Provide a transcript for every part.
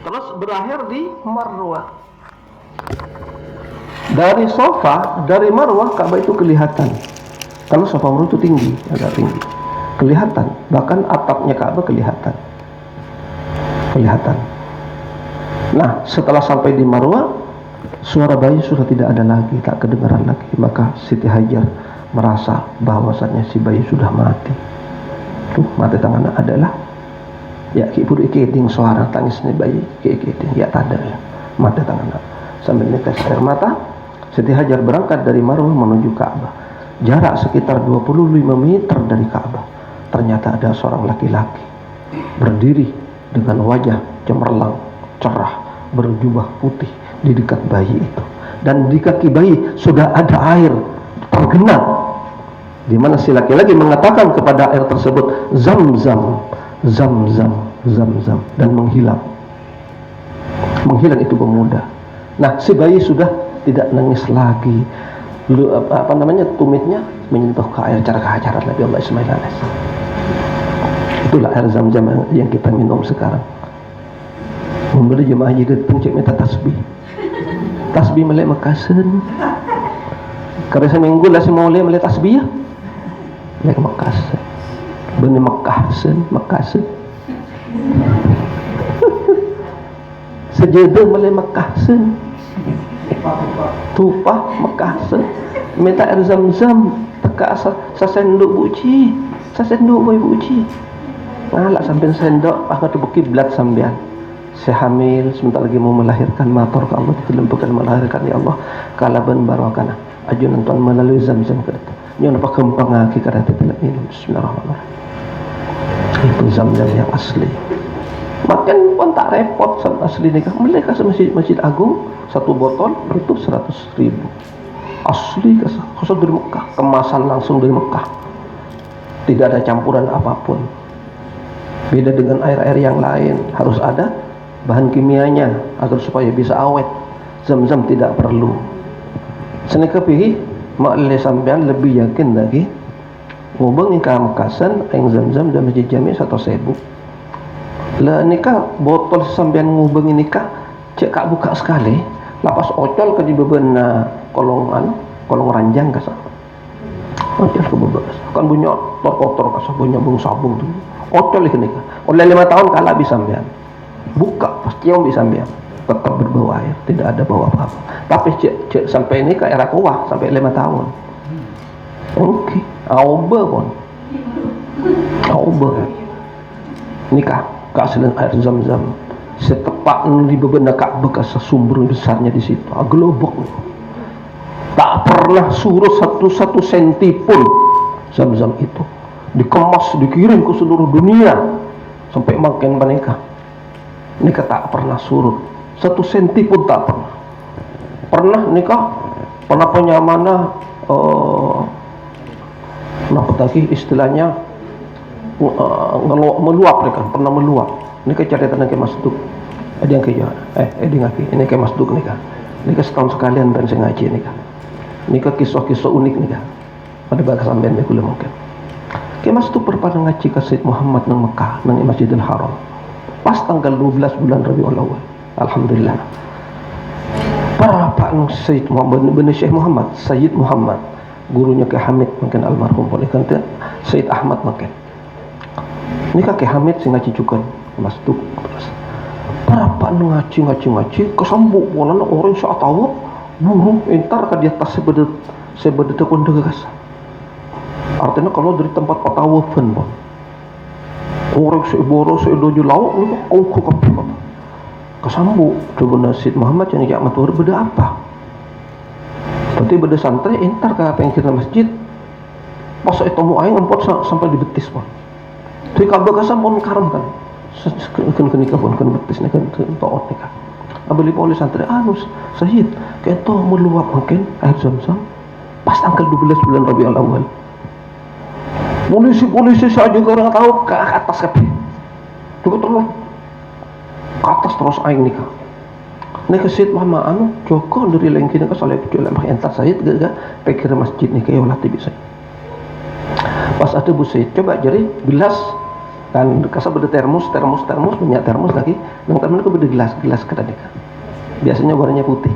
terus berakhir di Marwah. Dari Safa, dari Marwah Ka'bah itu kelihatan. Kalau Safa Marwah itu tinggi, agak tinggi. Kelihatan, bahkan atapnya Ka'bah kelihatan. Nah, setelah sampai di Marwah, suara bayi sudah tidak ada lagi, tak kedengaran lagi. Maka Siti Hajar merasa bahwasannya si bayi sudah mati. Tuh, mati tangannya adalah ya kipur ikeding suara tangis ni bayi ikeding ya tak ada ya mati tangannya sambil netes air mata. Siti Hajar berangkat dari Marwah menuju Ka'bah, jarak sekitar 25 meter dari Ka'bah. Ternyata ada seorang laki-laki berdiri dengan wajah cemerlang, cerah, berjubah putih di dekat bayi itu, dan di kaki bayi sudah ada air tergenang, di mana si laki-laki mengatakan kepada air tersebut, Zam-zam, Zam-zam, Zam-zam, dan menghilang itu pemuda. Nah, si bayi sudah tidak nangis lagi. Tumitnya menyentuh ke air cara kehajaran Nabi Allah Ismail AS. Itulah air Zam-zam yang kita minum sekarang. Memberi jemaah jidid pencik minta tasbih melek makasen. Karena seminggu lah semua oleh melek tasbih ya melek makasen bener makasen sejadah melek makasen tupah makasen minta air Zam-zam teka sasenduk buci boy buci ngalak sampai sendok aku tu kiblat sampean. Saya hamil sebentar lagi mau melahirkan, matur ke Allah dilempukan melahirkan ya Allah kalaban barakana ajunan tuan melalui Zam-zam ke depan nyon apa kempang aki kada tetelak minum. Bismillahirrahmanirrahim. Itu Zam-zam yang asli. Makan pun tak repot asli nikah. Mereka masjid agung satu botol itu 100.000 asli khusus dari Mekah, kemasan langsung dari Mekah, tidak ada campuran apapun. Beda dengan air-air yang lain, harus ada bahan kimianya agar supaya bisa awet. Zam-zam tidak perlu. Senika pilih maklum sampean lebih yakin lagi ngubeng nikah mekasan aing Zam-zam dan masjid jami 100.000 lah nikah botol sampean ngubeng nikah cek kak buka sekali lapas ocol ke di beban kolong ranjang kasa ocol ke beban kan punya kotor kasa punya bung sabung tuh ocol ke nikah oleh 5 tahun kalah bisa sampean buka pasti yang bisa sampean tetap berbau air, tidak ada bau apa-apa. Tapi cek sampai ini ke era kuah sampai 5 tahun. Oke, aube pun. Aube. Nikah keaslian air Zam-zam. Setepak di beberapa bekas sumber besarnya di situ. Globok. Tak pernah surut satu senti pun Zam-zam itu. Dikemas, dikirim ke seluruh dunia sampai makin menikah. Nikah tak pernah surut. 1 senti pun tak pernah nikah pernah penyamana kenapa tadi istilahnya meluap mereka pernah meluap nikah cerita nak masuk ada yang kerja ini kayak masuk nikah setahun sekalian dan saya ngaji nikah kisah-kisah unik nikah pada bahasa sampean aku mungkin kayak masuk perpada ngaji ke Sayyid Muhammad nang Mekah nang Masjidil Haram pas tanggal 12 bulan Rabiul Awal. Alhamdulillah. Para Pak Sayyid Muhammad bin Syekh Muhammad, Sayyid Muhammad, gurunya ke Hamid mungkin almarhum boleh kan Sayyid Ahmad mungkin. Ini ke Hamid sing ngaji juga Mas Duk. Para Pak ngaji kesambuk bolana orang sak tahu buru entar ke di atas sebeda tekun degas. Artinya kalau dari tempat patawafan pun orang seboro sedojo lauk ni kok kapal kesambu coba Sayyid Muhammad yang kiamat beda apa berarti beda santri entar ke apa yang kita masjid pas itu mau aing empot sampai di betis pun tapi kabel kasam pun karam kan kenikah pun betis ni kan taot nikah abeli oleh santri anus Sayyid kayak itu meluap mungkin air Zam-zam pas tanggal 12 bulan Rabiul Awal polisi saja orang tahu ke atas kape juga terus ke atas terus aing nikah Sayyid Muhammad Joko dari lengki nikah soleh jualan pakai entar Sayyid gak pikir masjid nikah ya latih bisa pas ada Bu Sayyid coba jadi bilas kan kasar beda termos banyak termos lagi nang temen ko beda gelas kada nikah biasanya warnanya putih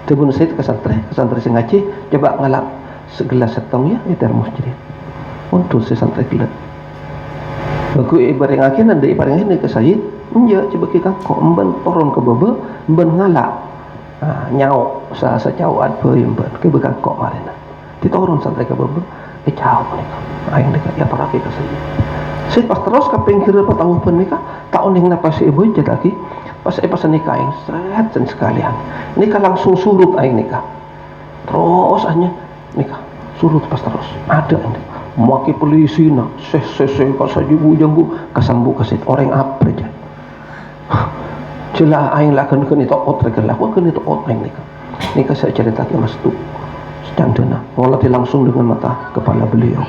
tebun saya ke santri sing ngaji coba ngalap segelas setong ya termos jadi untuk si santri gelas baku ibareng akin ada ibareng ini ke saya enja coba kita kok emban turun ke bebe emban ngalap nyau sa cawat pe emban ke bekan kok marina diturun santri ke bebe jauh mereka aing dekat ya para ke saya pas terus ke pinggir tahu penikah tahun yang napa si ibu jadi lagi pas nikah aing seret dan sekalian nikah langsung surut aing nikah terus hanya nikah surut pas terus ada ini maki polisi nak pas saja bujang bu kesambu kesit orang apa aja celah aing lah kan itu ot regelah kan itu ot aing nikah saya cerita ke mas tu candana walati langsung dengan mata kepala beliau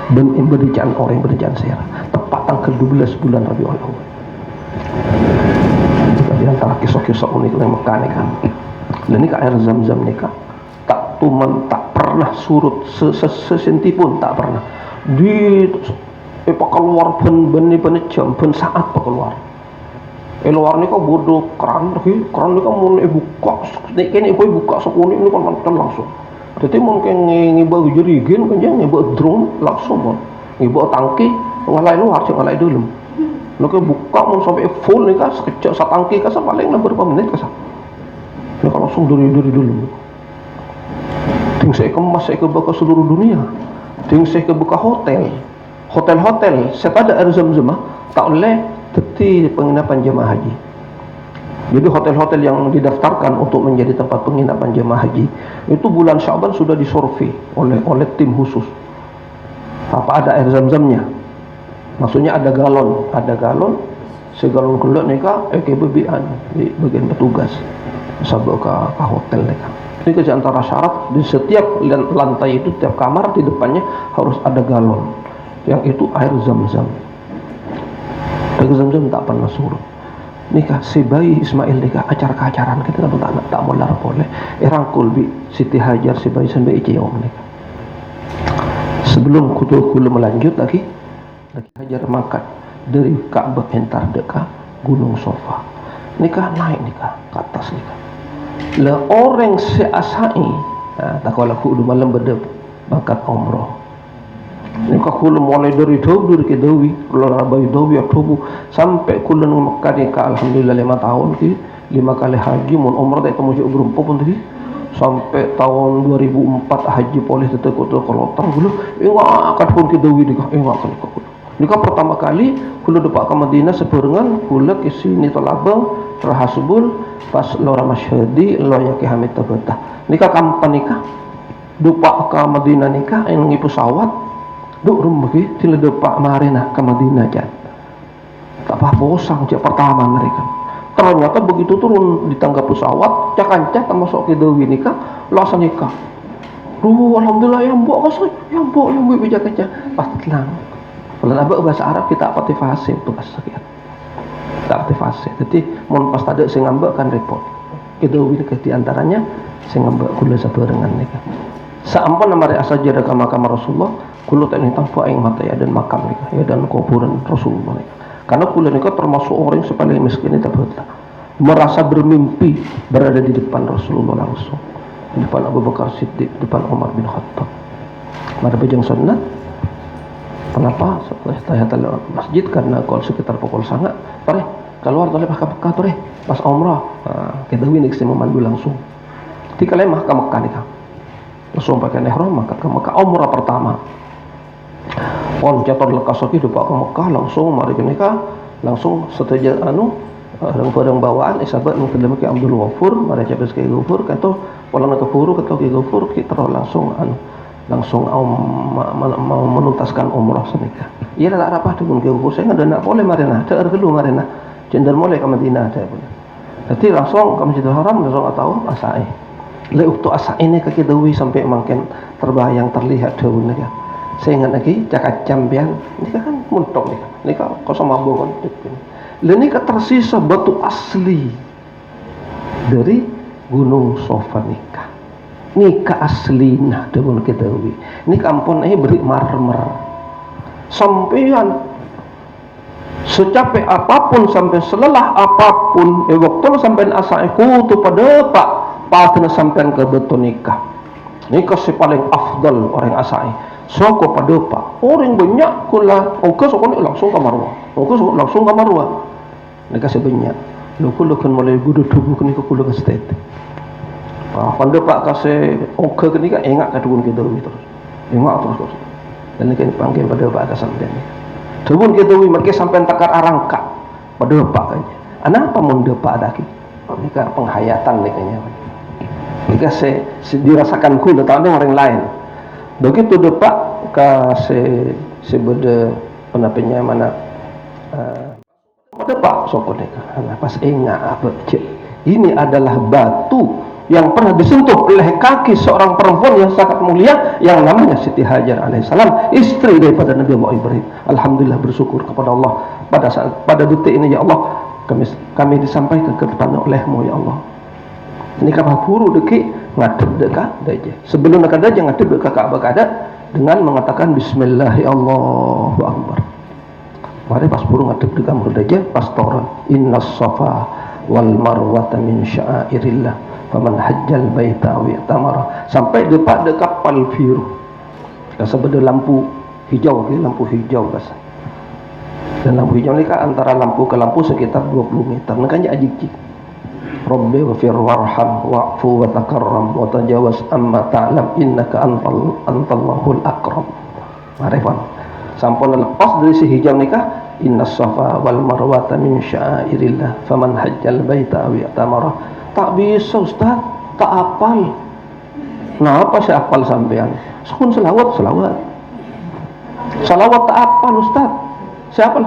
berdijaan orang berdijaan saya tepat tanggal 12 bulan Rabiul Awal di antara kisah-kisah unik yang Mekah ni kan dan ini air zam-zam ni kan tak pernah surut sesenti pun tak pernah di keluar pun beni jam pun saat keluar luar ni kan bodoh keran ni kan mau buka ni buka sekuni ni kan mantan langsung jadi mungkin ngiba jerigen kan jangan ngiba drum langsung pun ngiba tangki walai luar cek walai dalam nak buka mau sampai full ni kan sekejap satu tangki kan paling lah berapa menit kan nak langsung dari dulu ting saya kemas saya ke seluruh dunia ting saya ke buka hotel saya ada air zam-zam tak boleh teti penginapan jemaah haji. Jadi hotel-hotel yang didaftarkan untuk menjadi tempat penginapan jemaah haji itu bulan Syaban sudah disurvei oleh tim khusus. Apa ada air zam-zamnya? Maksudnya ada galon, segalon kelak nikah kebebian di bagian petugas sampai ke hotel nikah. Ini ke antara syarat di setiap lantai itu, setiap kamar di depannya harus ada galon yang itu air zam-zam. Air zam-zam tak pernah surut. Nikah si bayi Ismail nikah acara-acaraan kita tak boleh rangkul bi Siti Hajar si bayi sampai ijom nikah. Sebelum kula melanjut lagi Hajar mangkat dari Ka'bah entar dekat Gunung Sofa nikah naik nikah ke atas nikah lah orang seasai tak kalau aku malam berdep bangkat umrah nikah kula mulai dari ke Dawi kula rabai Dawi Oktober sampai kula nang Mekah nikah alhamdulillah 5 tahun ki 5 kali haji mun umrah tak temu berumpa pun tadi sampai tahun 2004 haji polis tetep kota Kolotang kula akan pun ke Dawi nikah akan nikah pertama kali kula depak ke Madinah sebarengan kula ke sini Tolabang Terhasbul pas Lora Masyhadi loya ke Hamid Tabata nikah kapan nikah depak ke Madinah nikah yang ngi pesawat duk rumah ke tila depak marina ke Madinah jan tak apa bosang cek pertama mereka ternyata begitu turun di tangga pesawat cak-cak masuk ke Dewi nikah langsung nikah alhamdulillah yang mbok kasih yang mbok bijak aja pas tenang kalau abang bahasa Arab kita pati fase untuk sekian tak pati fase jadi mun pas tadi saya ngambek kan repot kita nikah di antaranya saya ngambek kula sabarengan nikah sampun namanya saja ada makam Rasulullah kula tak ni tampak yang mata ya dan makam nikah ya dan kuburan Rasulullah nikah karena kula nikah termasuk orang yang paling miskin itu betul merasa bermimpi berada di depan Rasulullah langsung di depan Abu Bakar Siddiq di depan Umar bin Khattab mari bajang sunnah kenapa setelah tahiyatul masjid karena kalau sekitar pukul sangat pare keluar oleh Mekah pare pas umrah kita winik saya memandu langsung ketika lemah ke Mekah nikah langsung pakai ihram maka ke Mekah umrah pertama pon jatuh lekas lagi depak ke Mekah langsung mari nikah langsung setelah barang bawaan sahabat mengkendam ke Abdul Ghafur mari cabas ke Ghafur kata pulang ke Furu kata ke Ghafur kita langsung mau menuntaskan umrah senikah iya tak apa dengan ke Ghafur saya nggak boleh marina tak dulu marina cendal mulai ke Madinah saya pun jadi langsung ke Masjidil Haram langsung tahu asai le waktu asai ini kaki Dewi sampai makin terbayang terlihat daun nikah saya ingat lagi cakap cambian nikah kan muntok nikah kosong mabuk kan dan nikah tersisa batu asli dari Gunung Sofa nikah asli nah dengan kita ini kampung beri marmer sampean secapek apapun sampai selelah apapun waktu sampai asaiku tu pada pak patna sampai ke betul nikah si paling afdal orang asai soko pada pak orang banyak kula ongkos soko langsung ke marwah ongkos langsung ke marwah nikah sebanyak lu kan mulai gudu tubuh kini ke kula ke state pada pak kasih ongkos kini kan enggak kadun kita terus enggak terus dan nikah dipanggil pada pak kasampian Tubun kita makai sampai takar arangka pada pak kayaknya. Apa mun depak lagi? Nikah penghayatan nikahnya. Nikah dirasakan ku datang orang lain. Begitu depak ke sebeda penapanya mana depak soko nikah. Pas ingat apa cik. Ini adalah batu yang pernah disentuh oleh kaki seorang perempuan yang sangat mulia yang namanya Siti Hajar alaihissalam, istri daripada Nabi Allah Ibrahim. Alhamdulillah bersyukur kepada Allah pada detik ini ya Allah kami disampaikan ke depan olehmu ya Allah. Ini kapal buru deki ngadep dekat daja. Sebelum dekat daja ngadep dekat Ka'bah kada dengan mengatakan Bismillah ya Allahu Akbar. Mari pas buru ngadep dekat daja pas toran Innas Safa wal Marwata min sya'airillah faman hajjal baita wa i'tamara sampai dekat kapal biru sebeda lampu hijau kas dan lampu hijau ni kan antara lampu ke lampu sekitar 20 meter nak kan ajik Rabbi ghafir warham wa'fu wa takarram wa tajawaz amma ta'lam innaka antallahul akram marifan sampun lepas dari si hijau nikah Innas Safa wal Marwata min sya'airillah faman hajjal baita wa i'tamara. Tak bisa Ustaz, tak hafal. Nah apa saya hafal sampean? Sukun selawat tak hafal Ustaz. Saya hafal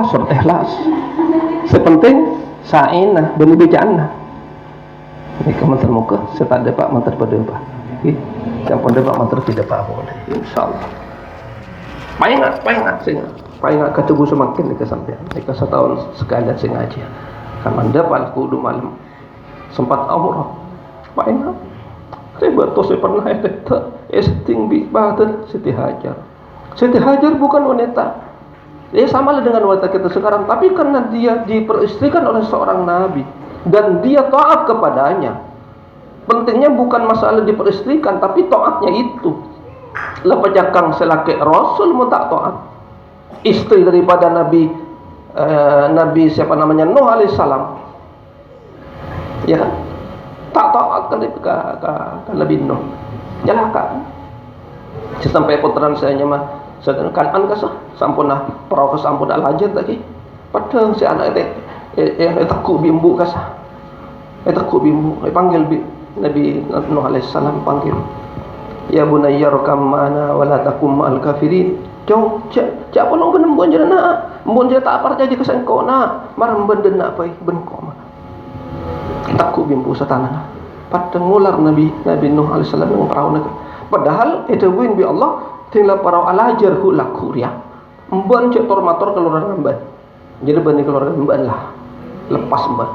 surat ikhlas. Sepenting sa'inah bani bejana. Ini kementerian muka, saya tak ada pak menteri pada apa. Yang pada pak menteri tidak apa boleh. InsyaAllah. Paingat ketemu semakin dekat sampean. Dekat setahun sekali saya ngaji. Kan mendapat kudu malam. Sempat umrah paingat saya betul saya pernah esting bi batal Siti Hajar bukan wanita sama dengan wanita kita sekarang tapi karena dia diperistrikan oleh seorang nabi dan dia taat kepadanya pentingnya bukan masalah diperistrikan tapi taatnya itu lepajakang selaki rasul mu tak taat istri daripada nabi siapa namanya Nuh alaihissalam ya kan tak taat ke Nabi Nuh jalan kan sampai putaran saya mah sedang Kanan kasah sampunah perahu sampun alhajar tadi padang si anak takut bimbu kasah takut bimbu panggil Nabi Nuh alaihissalam panggil ya bunayya rakam mana wala takum ma'al kafirin cak polong penembun je nak mbun je tak apa jadi kesan kau nak marah benda nak pai bengkok takut bimbu satana pada ngular Nabi Nuh alaihissalam dengan perahu nak padahal itu win bi Allah tinggal perahu alajar hu lakuria mban cek tormator keluar ngamban jadi bani keluar ngamban lah lepas mban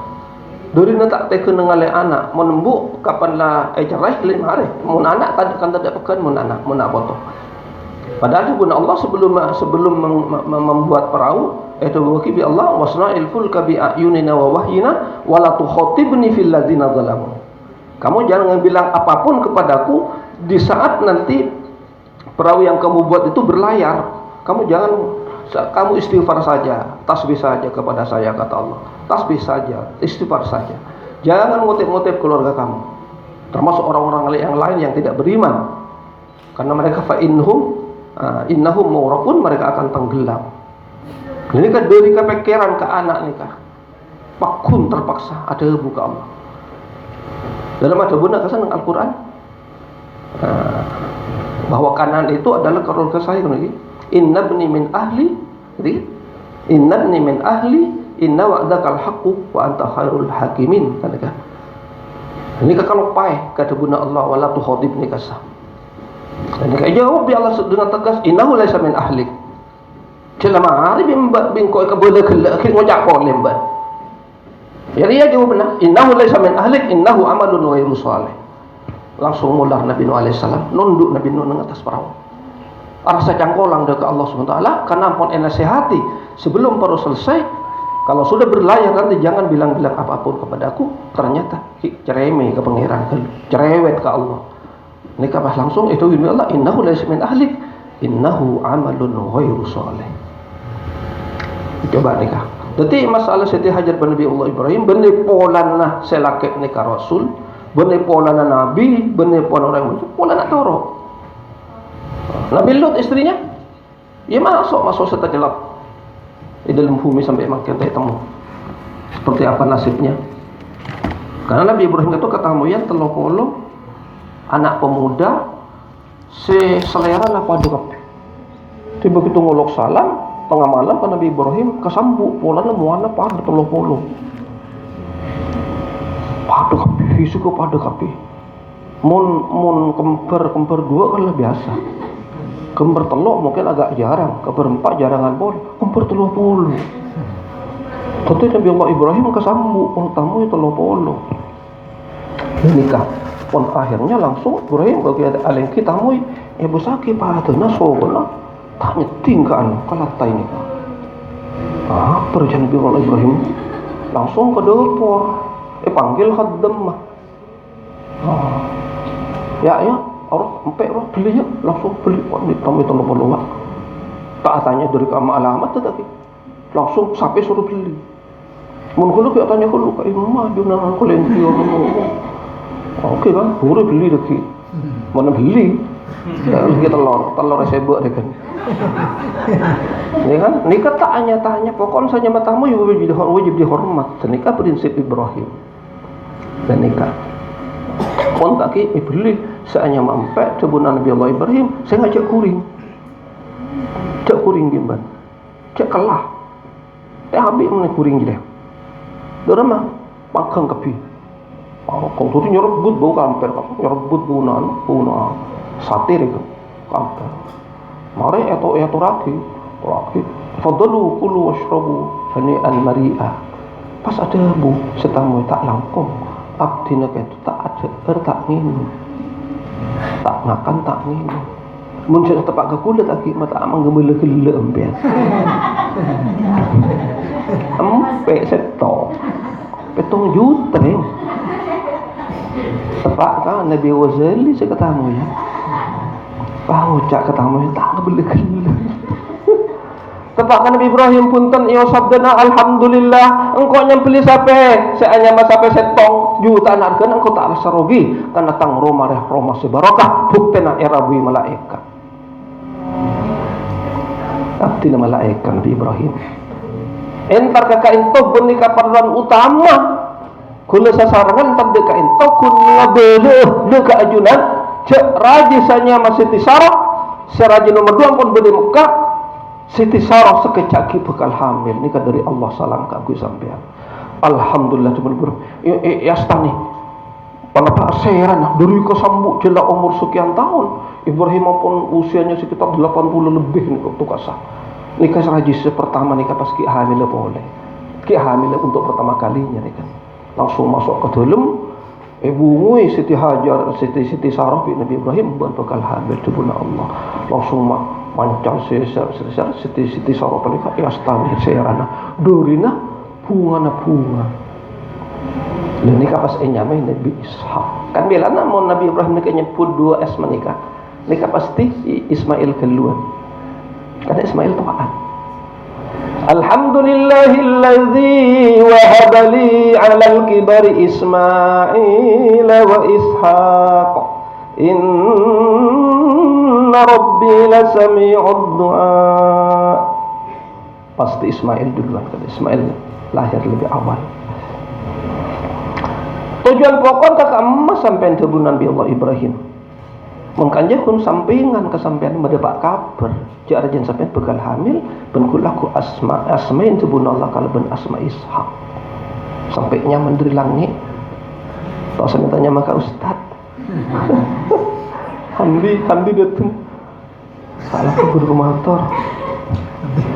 dari nak tak teken ngalai anak menembuk kapan lah cerai 5 hari mun anak kan tak pekan mun anak botoh padahal pun Allah sebelum membuat perahu itu wakil bi Allah wasna'il fulka bi ayunina wa wahyina wa la tukhatibni fil ladzina zalamu. Kamu jangan bilang apapun kepadaku di saat nanti perahu yang kamu buat itu berlayar. Kamu istighfar saja, tasbih saja kepada saya kata Allah. Tasbih saja, istighfar saja. Jangan ngutip-ngutip keluarga kamu. Termasuk orang-orang yang lain yang tidak beriman. Karena mereka innahum mawraqun mereka akan tenggelam. Ini kan dari kepikiran ke anak nikah pakun terpaksa ada buka Allah dalam ada guna kesan Al-Quran bahwa Kanan itu adalah keluarga saya inna ibni min ahli inna ibni min ahli inna wa'dakal haqqu wa anta khairul hakimin kan ini kalau pai kata guna Allah wala tukhadibni kasah dan kayak jawab dia Allah dengan tegas innahu laysa min ahlik selama hari bingkoi keboleh kelak ngojak polem ban. Jadi dia jawab benar. Innahu laysa min ahlik innahu amalun ghairu salih. Langsung mular Nabi Nuh alaihissalam nunduk Nabi Nuh dengan atas perahu. rasa cangkolang dekat Allah SWT, karena pun nasihati sebelum baru selesai. Kalau sudah berlayar nanti jangan bilang-bilang apapun kepadaku, ternyata cereme ke pangeran, cerewet ke Allah. Nikah pas langsung itu ini Allah, innahu laysa min ahlik, innahu amalun ghairu salih. Coba nikah. Jadi masalah Siti Hajar bin Nabi Allah Ibrahim benih polana selakek nikah Rasul, benih polana Nabi, benih polana orang polana torok. Nabi Lut istrinya, ya masuk setelah di dalam bumi sampai makin temu. Seperti apa nasibnya? Karena Nabi Ibrahim itu ketemu yang telopolo anak pemuda selera lah padu kabeh. Tiba begitu ngolok salam tengah malam ke Nabi Ibrahim kesambu polana muana padu telopolo. Padu kabeh, isu ke padu kabeh. Mun kembar dua kan lah biasa. Kembar telok mungkin agak jarang, kembar empat jarangan pun, kembar telur puluh. Tentu Nabi Allah Ibrahim kesambu, tamu itu telur puluh. Nikah, pun akhirnya langsung Ibrahim bagi ada aleng kita tamu, ibu sakit pada nasogona, tak nyetingkan kalatai ini. Perjalanan Nabi Allah Ibrahim langsung ke dapur, panggil khaddam mah. Ya. Orang empek orang beli ya, langsung beli tamu itu lupa. Tak tanya dari alamat tetapi langsung sampai suruh beli. Mungkin kita tanya kalau ke imam jualan kulen dia oke kan, boleh beli lagi. Mana beli? Kita telur sebab deh kan. Ini kan, nikah tak tanya pokoknya saja matamu wajib dihormat. Nikah prinsip Ibrahim dan nikah. Pun tak beli seanya mampet tebunan Nabi Allah Ibrahim, saya ngajak kuring gimban, cak kalah, habis mana kuring je, dorang mah makan kapi, kau tu nyerebut bau kamper, nyerebut bau sate itu, kamper, mari atau raki, fadalu kulu washrabu hani'an mari'a, pas ada bu setamu tak langkong, abdina itu tak ada tak minum. Tak makan tak minum. Mun saya tepak ke kulit lagi mata amang gemela-gela empian. Empek setok. Petong juta. Tepak kan Nabi Wazali saya ketemu ya. Pau cak ketemu ya tak gemela-gela. Tepakan Nabi Ibrahim punten iyo sabdana alhamdulillah engkau nyempeli sape seanya mas sape setong jutaan hargana engkau tak rasa rugi karena tang rumah sebarokah buktena erabi malaikat abdina malaikat Nabi Ibrahim entar kakak intok benika perluan utama kula sasarangan entar deka intok kun ngabele deka ajunan cek rajisanya masih tisarok seraji nomor 2 pun beli Mekah Siti Sarah sekecaki bekal hamil nikah dari Allah salam kanggo sampean. Alhamdulillah cuma yastani. Panapa seran dari kesambu jela umur sekian tahun. Ibrahim pun usianya sekitar 80 lebih nih waktu kasah. Nikah serajis pertama nikah pas ki hamil boleh. Ki hamil untuk pertama kalinya nikah. Langsung masuk ke dalam ibu Siti Hajar Siti Sarah bin Nabi Ibrahim buat bekal hamil cuma Allah. Langsung mancar Siti Sarah panika yastani serana durina bunga dan nikah pas enyamai Nabi Ishak kan bilana mau Nabi Ibrahim nikah nyebut 2 asma nikah pasti Ismail keluar karena Ismail taat Alhamdulillahilladzi wahabali alal kibari Ismail wa Ishaq Inna Rabbi lasami'ud du'a. Pasti Ismail duluan, karena Ismail lahir lebih awal. Tujuan pokok kakak emas sampai tebu Nabi Allah Ibrahim. Mengkanja pun sampingan kesampean mendapat kabar. Jika rajin sampai bekal hamil, benkulaku asmain tebu Allah kalau ben asma Ishak. Sampai nyaman dari langit. Tak usah tanya maka Ustaz. Handi datang salah ke guru motor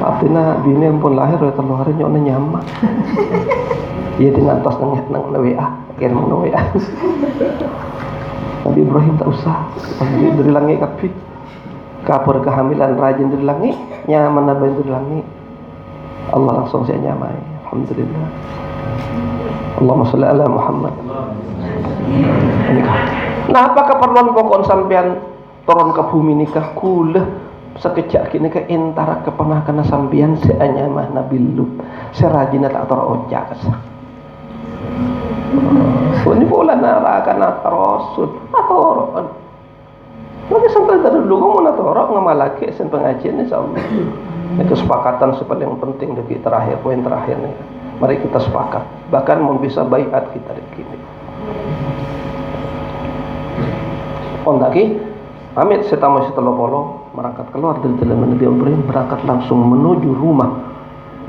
artinya bini pun lahir dari telur hari nyoknya nyaman iya dengan tos nang WA kirim nang WA Nabi Ibrahim tak usah dari langit kapi kapur kehamilan rajin di langit, nyaman nabai di langit. Allah langsung saya nyamai. Alhamdulillah. Allahumma sholli ala Muhammad. Nah, apa keperluan pokok sampean turun ke bumi nikah kula sekejap kini ke intara kepernah kena sampean seanyamah Nabi Lut serajina tak terojak kesah. Ini pula narakan rasul atau orang. Lagi sampai dulu kamu nak orang ngamalake sen pengajian insyaallah. Ini kesepakatan paling penting dari terakhir, poin terakhir nih. Mari kita sepakat, bahkan mau bisa baiat kita di sini. Ondaki, amit setamu setelopolo berangkat keluar dari telan Nabi Ibrahim, berangkat langsung menuju rumah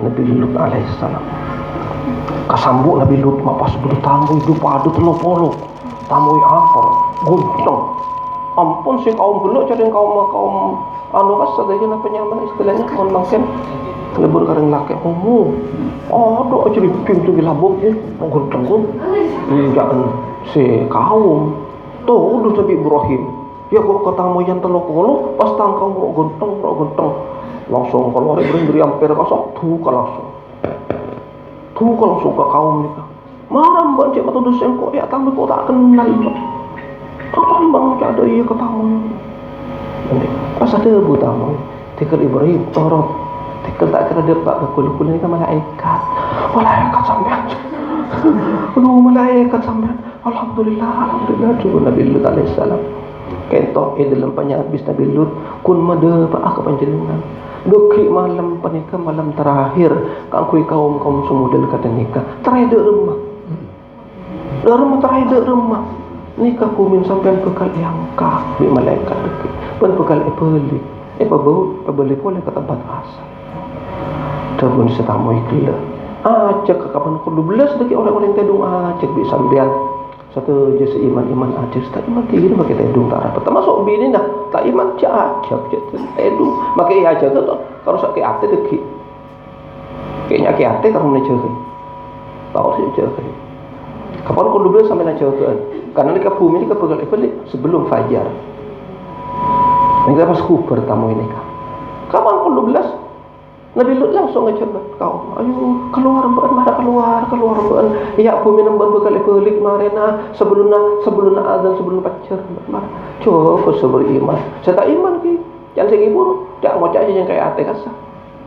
Nabi Lut alaihissalam. Kasambuk Nabi Lut pas begitu tamu hidup adu telopolo, tamu apa? Gunteng. Ampun si kaum beluk cari kaum anu kasar saja apa nyaman istilahnya kon mangken lebur kareng laki homo. Aduh jadi pintu dilabuk ya, gunteng. Jangan si kaum tuh udah Nabi Ibrahim. Ya kok katamu yang telopolo pas tangkau rok genteng langsung kalau Ibrahim beri ampere kasok tuh langsung ke kaum nikah. Marah mbak cek mata dosen kok ya tamu kok tak kenal mbak. Kapan bang ada iya ketamu. Pas ada ibu tamu, tikal Ibrahim torot, tikal tak kira dia pak kekul ini kan malaikat sampean. Aduh malaikat sampean. Alhamdulillah cukup Nabi Lut alaihissalam. Kentok dalam penyabis Nabi Lut kun made pak kepanjenengan. Doki malam pernikah malam terakhir kangkui kaum semudel kata nikah terakhir rumah. Rumah terakhir rumah. Nikah kumin sampai bekal yang kah di malaikat deki. Pun bekal beli. Beli boleh ke tempat asal. Tabun setamu ikila. Ajak ke kapan ke 12 deki orang-orang tedung ajak bi sampean. Satu jasa iman aja, tak iman tinggi ni makai tedung tak dapat. Termasuk bini dah, tak iman cakap tedung. Makai aja tu, kalau sakit hati deki. Kayaknya sakit hati kalau nak cakap. Tahu sih cakap. Kapan kau 12 sampai nak cakap? Karena ni bumi ni kepegal balik sebelum fajar. Ini pas kuper tamu ini kan. Kapan kau 12? Nabi Lut langsung ngecebet kau. Ayo keluar mbak. Ya bumi nembak berkali-kali marena sebelum azan sebelum pacar. Coba sebelum iman. Saya tak iman ki. Jangan saya ibu. Tak mau cari yang kayak ate kasar.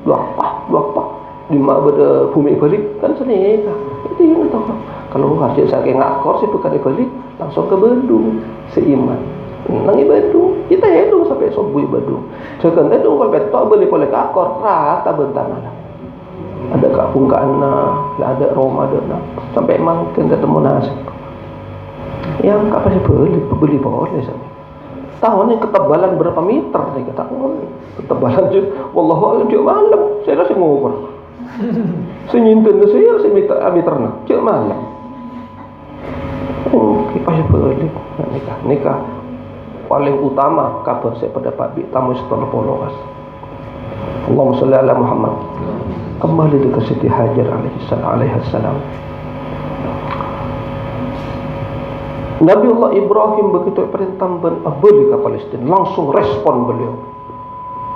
Dua apa. Lima ber bumi balik kan seneka. Itu yang tahu. Kalau hasil saya ngakor sih berkali-kali langsung ke Bandung seiman. Nang Bandung, kita hidup sampai subuh Bandung. Sekarang itu kalau betul beli boleh kakor rata bentar malam. Ada kampung kana, ada Roma, ada sampai emang ketemu nasi. Yang apa sih beli boleh sampai. Tahun ini ketebalan berapa meter nih kata ketebalan je. Wallahu a'lam cek malam. Saya rasa ngobrol. Senyinten saya meter nak cek malam. Kipas beli nikah. Paling utama kabar saya pendapat bi tamu setelah polokas. Allahumma sholli ala Muhammad. Kembali ke Siti Hajar alaihissalam. Nabi Allah Ibrahim begitu perintah beli ke Palestina, langsung respon beliau.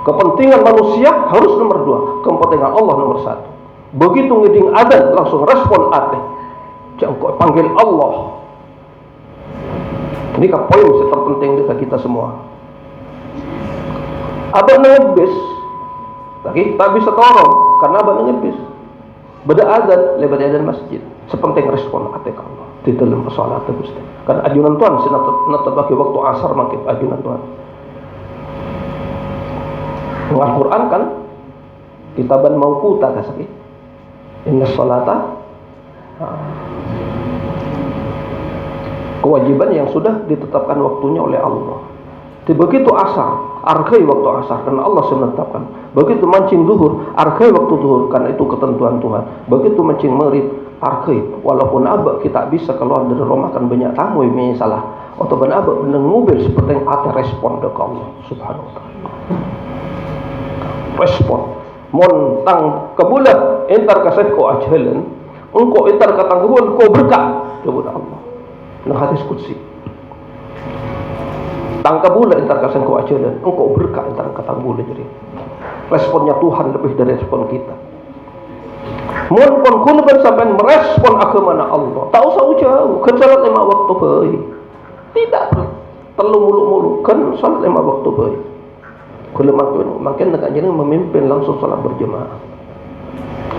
Kepentingan manusia harus nomor 2, kepentingan Allah nomor 1. Begitu ngeding adzan langsung respon ate. Jangan kau panggil Allah. Ini kan poin terpenting dekat kita semua. Abang ngebis, lagi tak bisa tolong karena abang ngebis. Beda azan, lebar azan masjid. Sepenting respon hati Allah di dalam salat Gusti. Kan ajunan Tuhan sinat bagi waktu asar makin ajunan Tuhan. Al-Quran kan kitaban mauquta kasih. Inna salata kewajiban yang sudah ditetapkan waktunya oleh Allah. Begitu asar, arkai waktu asar karena Allah sudah menetapkan. Begitu mancing zuhur, arkai waktu zuhur karena itu ketentuan Tuhan. Begitu mancing maghrib, arkai. Walaupun abak kita bisa keluar dari rumah kan banyak tamu yang salah. Atau ben abak dengan mobil seperti yang ada respon dekat Allah Subhanahu wa taala. Respon montang kebulat entar kasih ko ajalan, engkau entar katangguan ko berkah kepada Allah. Nah hadis qudsi. tangka bulan entar kasan kau aja dan engkau berkah entar kata bulan. Jadi responnya Tuhan lebih dari respon kita. Mun pun kula sampai merespon agamana Allah. Tak usah jauh, kan salat 5 waktu bae. Tidak perlu mulu-mulu, kan salat 5 waktu bae. Kula makin nak jeneng memimpin langsung salat berjemaah.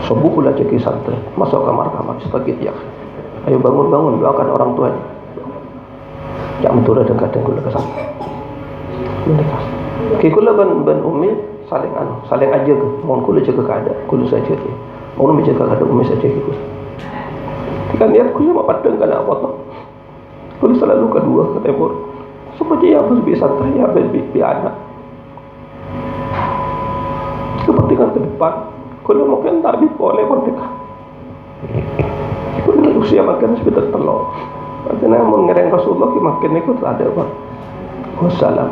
Subuh kula ceki santri, masuk kamar-kamar sebagai tiak. Ayo bangun-bangun, doakan orang tua. Jak mentura dan kadang kula kesan. Menikah. Ki kula ban umi saling aja ke, mohon kula jaga keadaan, kula saja ke. Mohon menjaga keadaan umi saja gitu. Kan niat kula mak padang kana apa. Kula selalu kedua ke timur. Supaya dia harus bisa santri, habis bi anak. Kepentingan ke depan. Kula mungkin tak boleh merdeka. Kula usia makin sebentar telur. Karena mau ngereng Rasulullah ki makin ikut ada apa? Wassalam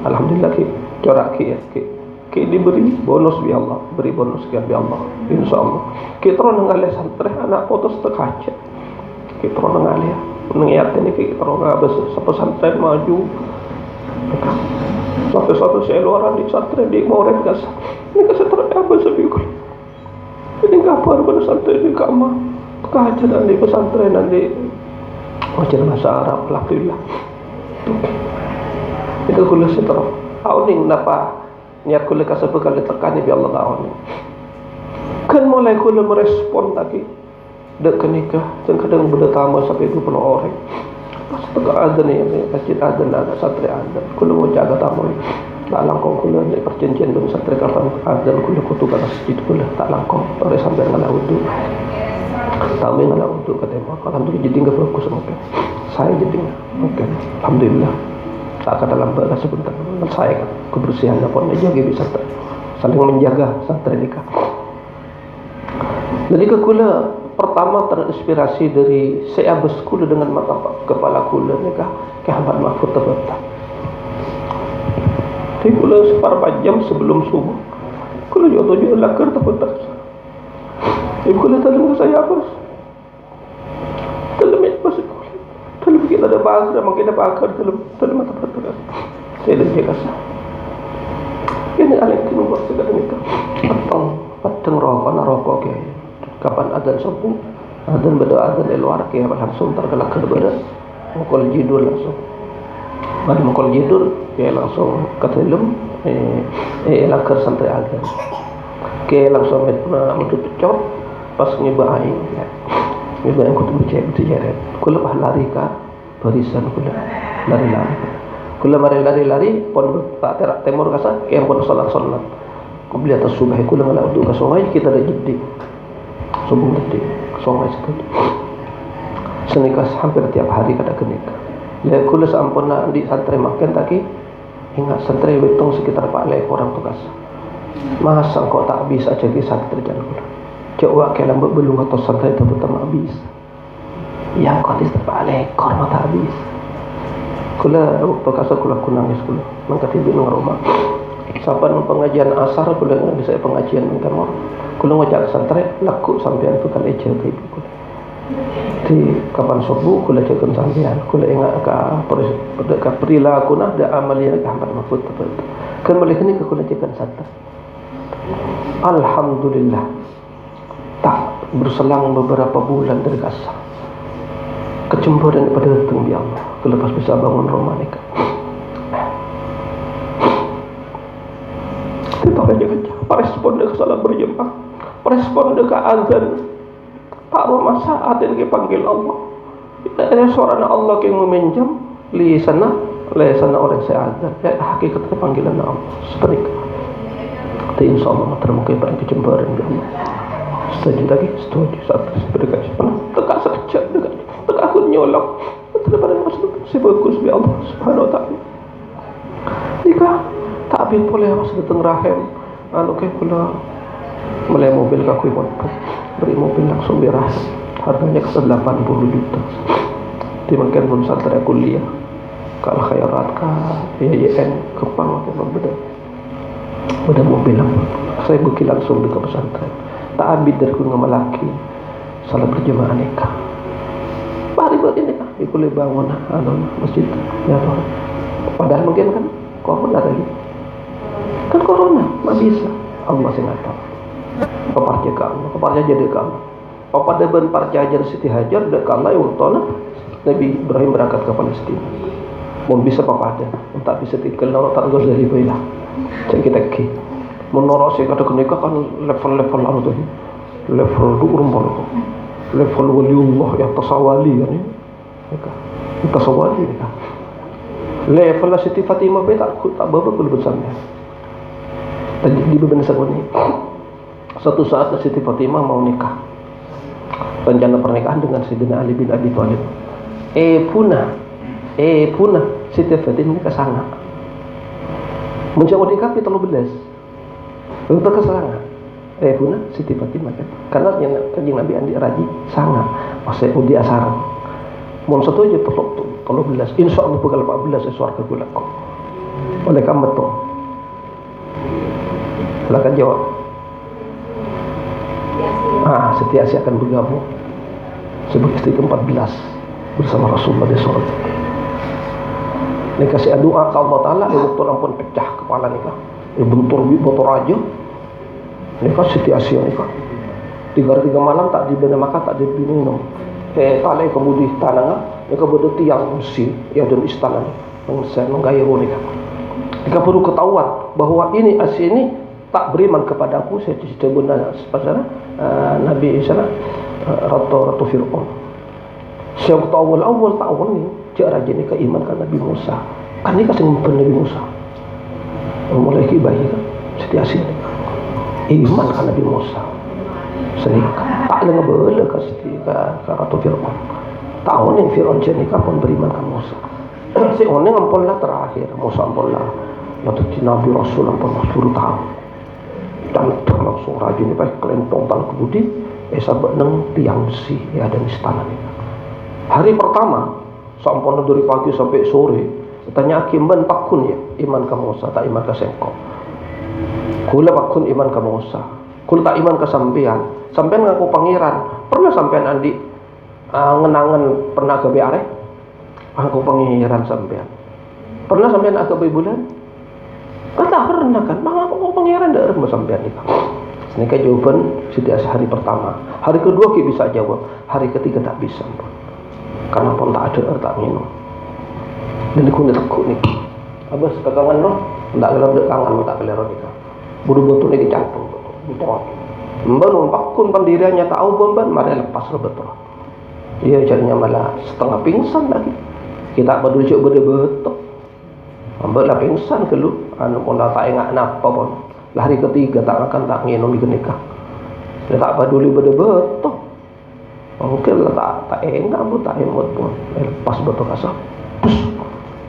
alhamdulillah ki corak ki diberi bonus bi Allah, beri bonus ki bi Allah. Insyaallah. Ki terus ngalih santri anak putus tekaca. Ki terus ngalih mengiat ini ki terus ngabes sapa santri maju. Satu-satu saya luaran di santri di mau gas. Ini ke santri apa sebikul. Ini kabar pada santri di kamar. Tekaca dan di pesantren dan di Wajar bahasa Arab, alhamdulillah. Itu kula seterah. Auning napa niat kula kasih bekal tekan bi Allah taala. Kan mulai kula merespon lagi. Dek kenikah, dan kadang berdatama sampai 20 orang. Pas tengah azan ni, masjid azan ada santri azan. Kula mau jaga tamu. Tak langkong kula ni perjanjian dengan santri kapan azan kula kutukan masjid kula tak langkong. Ore sampai ngala wudu. Tahu yang nak untuk kata mak, alhamdulillah jadi enggak fokus mungkin. Saya jadi mungkin, alhamdulillah. Tak kata lambat sebentar. Saya kan kebersihannya pun aja bisa saling menjaga santri nikah. Jadi kula pertama terinspirasi dari saya bersekolah dengan mata kepala kula nikah ke Ahmad Mahfud Tabata. Tapi kula seperempat jam sebelum subuh, kula jodoh lakar Tabata. Ibu kula dalam saya apa? Dalam itu masuk kula. Dalam kita ada bakar, makin ada bakar dalam mata peraturan. Saya lebih kasar. Ini alek kini buat sekarang itu. Pateng rokok ke. Kapan adzan subuh, adzan berdoa adzan di luar ke langsung tergelak kerbeda. Mukul jidur langsung. Pada mukul jidur, ke langsung ke dalam. Lakar sampai adzan. Ke langsung menutup pecot. Pas nyebain kutu berjeret kula lari ka barisan kula lari pon tak terak timur kasa ke pon salat kubli atas subuh kula ngala untuk ka sungai kita ada jiddi subuh tadi sungai itu senikas hampir tiap hari kada kenika le kula sampurna di santri makan taki ingat santri betung sekitar 4 ekor orang tugas masa kok tak bisa jadi santri jalan kula coba ke lambat belum atau santai itu betul habis yang kau tempat lekor mata habis kula waktu kasar kula nangis kula mangkat ibu nang rumah sampai pengajian asar kula bisa pengajian minta mau kula ngajak santri laku sampean tukang eja ke ibu kula di kapan subuh kula cakap sampean kula ingat ke perilaku nah da amalia ke Ahmad Mahfud kan boleh ni ke kula cakap santri alhamdulillah. Tak berselang beberapa bulan dari kasar kecemburuan daripada datang di Allah kelepas bisa bangun rumah nikah kita kerja respon dia ke salat berjemaah respon dia ke azan tak masa ada yang panggil Allah ada suara Allah yang meminjam li sana orang saya azan hakikatnya panggilan Allah seperti itu insyaallah termungkin pada kecemburuan di Allah. Setuju lagi, setuju saat berdekat tegak sekejap dekat tegak aku nyolok daripada masuk si bagus bi Allah subhanahu wa ta'ala nikah tak habis boleh mas datang rahim ke pula mulai mobil aku pun beri mobil langsung berah harganya ke 80 juta dimakan pun santri kuliah kalau khairat ka YN kepang apa beda mobil saya buki langsung di pesantren tak habis dari kunjung melaki salat berjemaah nikah. Bari buat ini kan, boleh bangun masjid ya Tuhan. Padahal mungkin kan corona tadi. Kan corona, nggak bisa. Allah sing ngatur. Keparja ka Allah, keparja jadi ka Allah. Pada ben parjajar Siti Hajar dek Allah urtona Nabi Ibrahim berangkat ke Palestina. Mun bisa papada, tak bisa tinggal naro tak gos dari bela. Cek kita ki. Menoro sih kata kenika kan level-level anu tuh. Level durum pun. Level waliullah yang tasawali kan ya. Tasawali kan. Level Siti Fatimah be tak babak kulo bersama. Tadi di beberapa saat ini. Suatu saat Siti Fatimah mau nikah. Rencana pernikahan dengan Sayyidina Ali bin Abi Thalib. Punah Siti Fatimah nikah sana. Mencoba nikah itu 13. Untuk kesana. Punah Siti Fatimah kan. Karena yang kanjeng Nabi andi raji sana. Masih udi asaran. Mun satu aja 13. Insyaallah bakal 14 swarga kula kok. Oleh kamu tuh. Silakan jawab. Siti Asia akan bergabung sebagai istri ke-14 bersama Rasulullah di surga. Ini kasih doa ke Allah Ta'ala, waktu ampun pecah kepala nikah. Bentur aja. Nikah Siti Asia nikah. 3 malam tak dibina makan, tak dibina minum. Talai kemudian tanah, nikah berdua tiang besi, ya dan istana. Saya menggaya nikah. Jika perlu ketahuan bahwa ini Asia ini tak beriman kepada aku, saya benar pasal Nabi Isa ratu Fir'aun. Saya awal tak awal ni cak raja ni iman kan Nabi Musa. Kan ni kasih ngumpul Nabi Musa. Mulai ke bayi kan setiap asyik iman kan Nabi Musa. Senikah tak lenga bela ke setiap ratu Fir'aun. Tahu ni Fir'aun jenika pun beriman kan Musa. Si orang ampun lah terakhir Musa ampun lah. Lalu Nabi Rasul ampun suruh tahu. Dan langsung raja ni pakai kelentong tal kebudi sahabat neng tiang besi ya dan istana ni. Hari pertama sampai dari pagi sampai sore tanya hakim ban pakun ya iman kamu Musa tak iman ke sengkok. Kula pakun iman kamu Musa. Kula tak iman ke sampean ngaku pangeran. Pernah sampean andi ngenangan pernah ke biare? Aku pangeran sampean. Pernah sampean ke bulan? Kata pernah kan, bang aku pangeran dah rumah sampean nikah. Nikah jawaban setiap hari pertama, hari kedua kita bisa jawab, hari ketiga tak bisa pun. Karena pun tak ada tak minum. Dan aku nak takut ni. Abas kekangan no, tak kelar dekangan tak kelar nikah. Budu-budu ni dicampur, betul. Membangun pakun pendiriannya tahu beban, mari lepas betul. Dia jadinya malah setengah pingsan lagi. Kita berdua betul. Ambil lah pingsan ke lu, pun dah tak ingat apa pun. Hari ketiga tak akan tak nginum di nikah. Dia tak peduli betul. Mungkin lah tak ingat pun tak emot pun. Lepas betul kasar. Pus,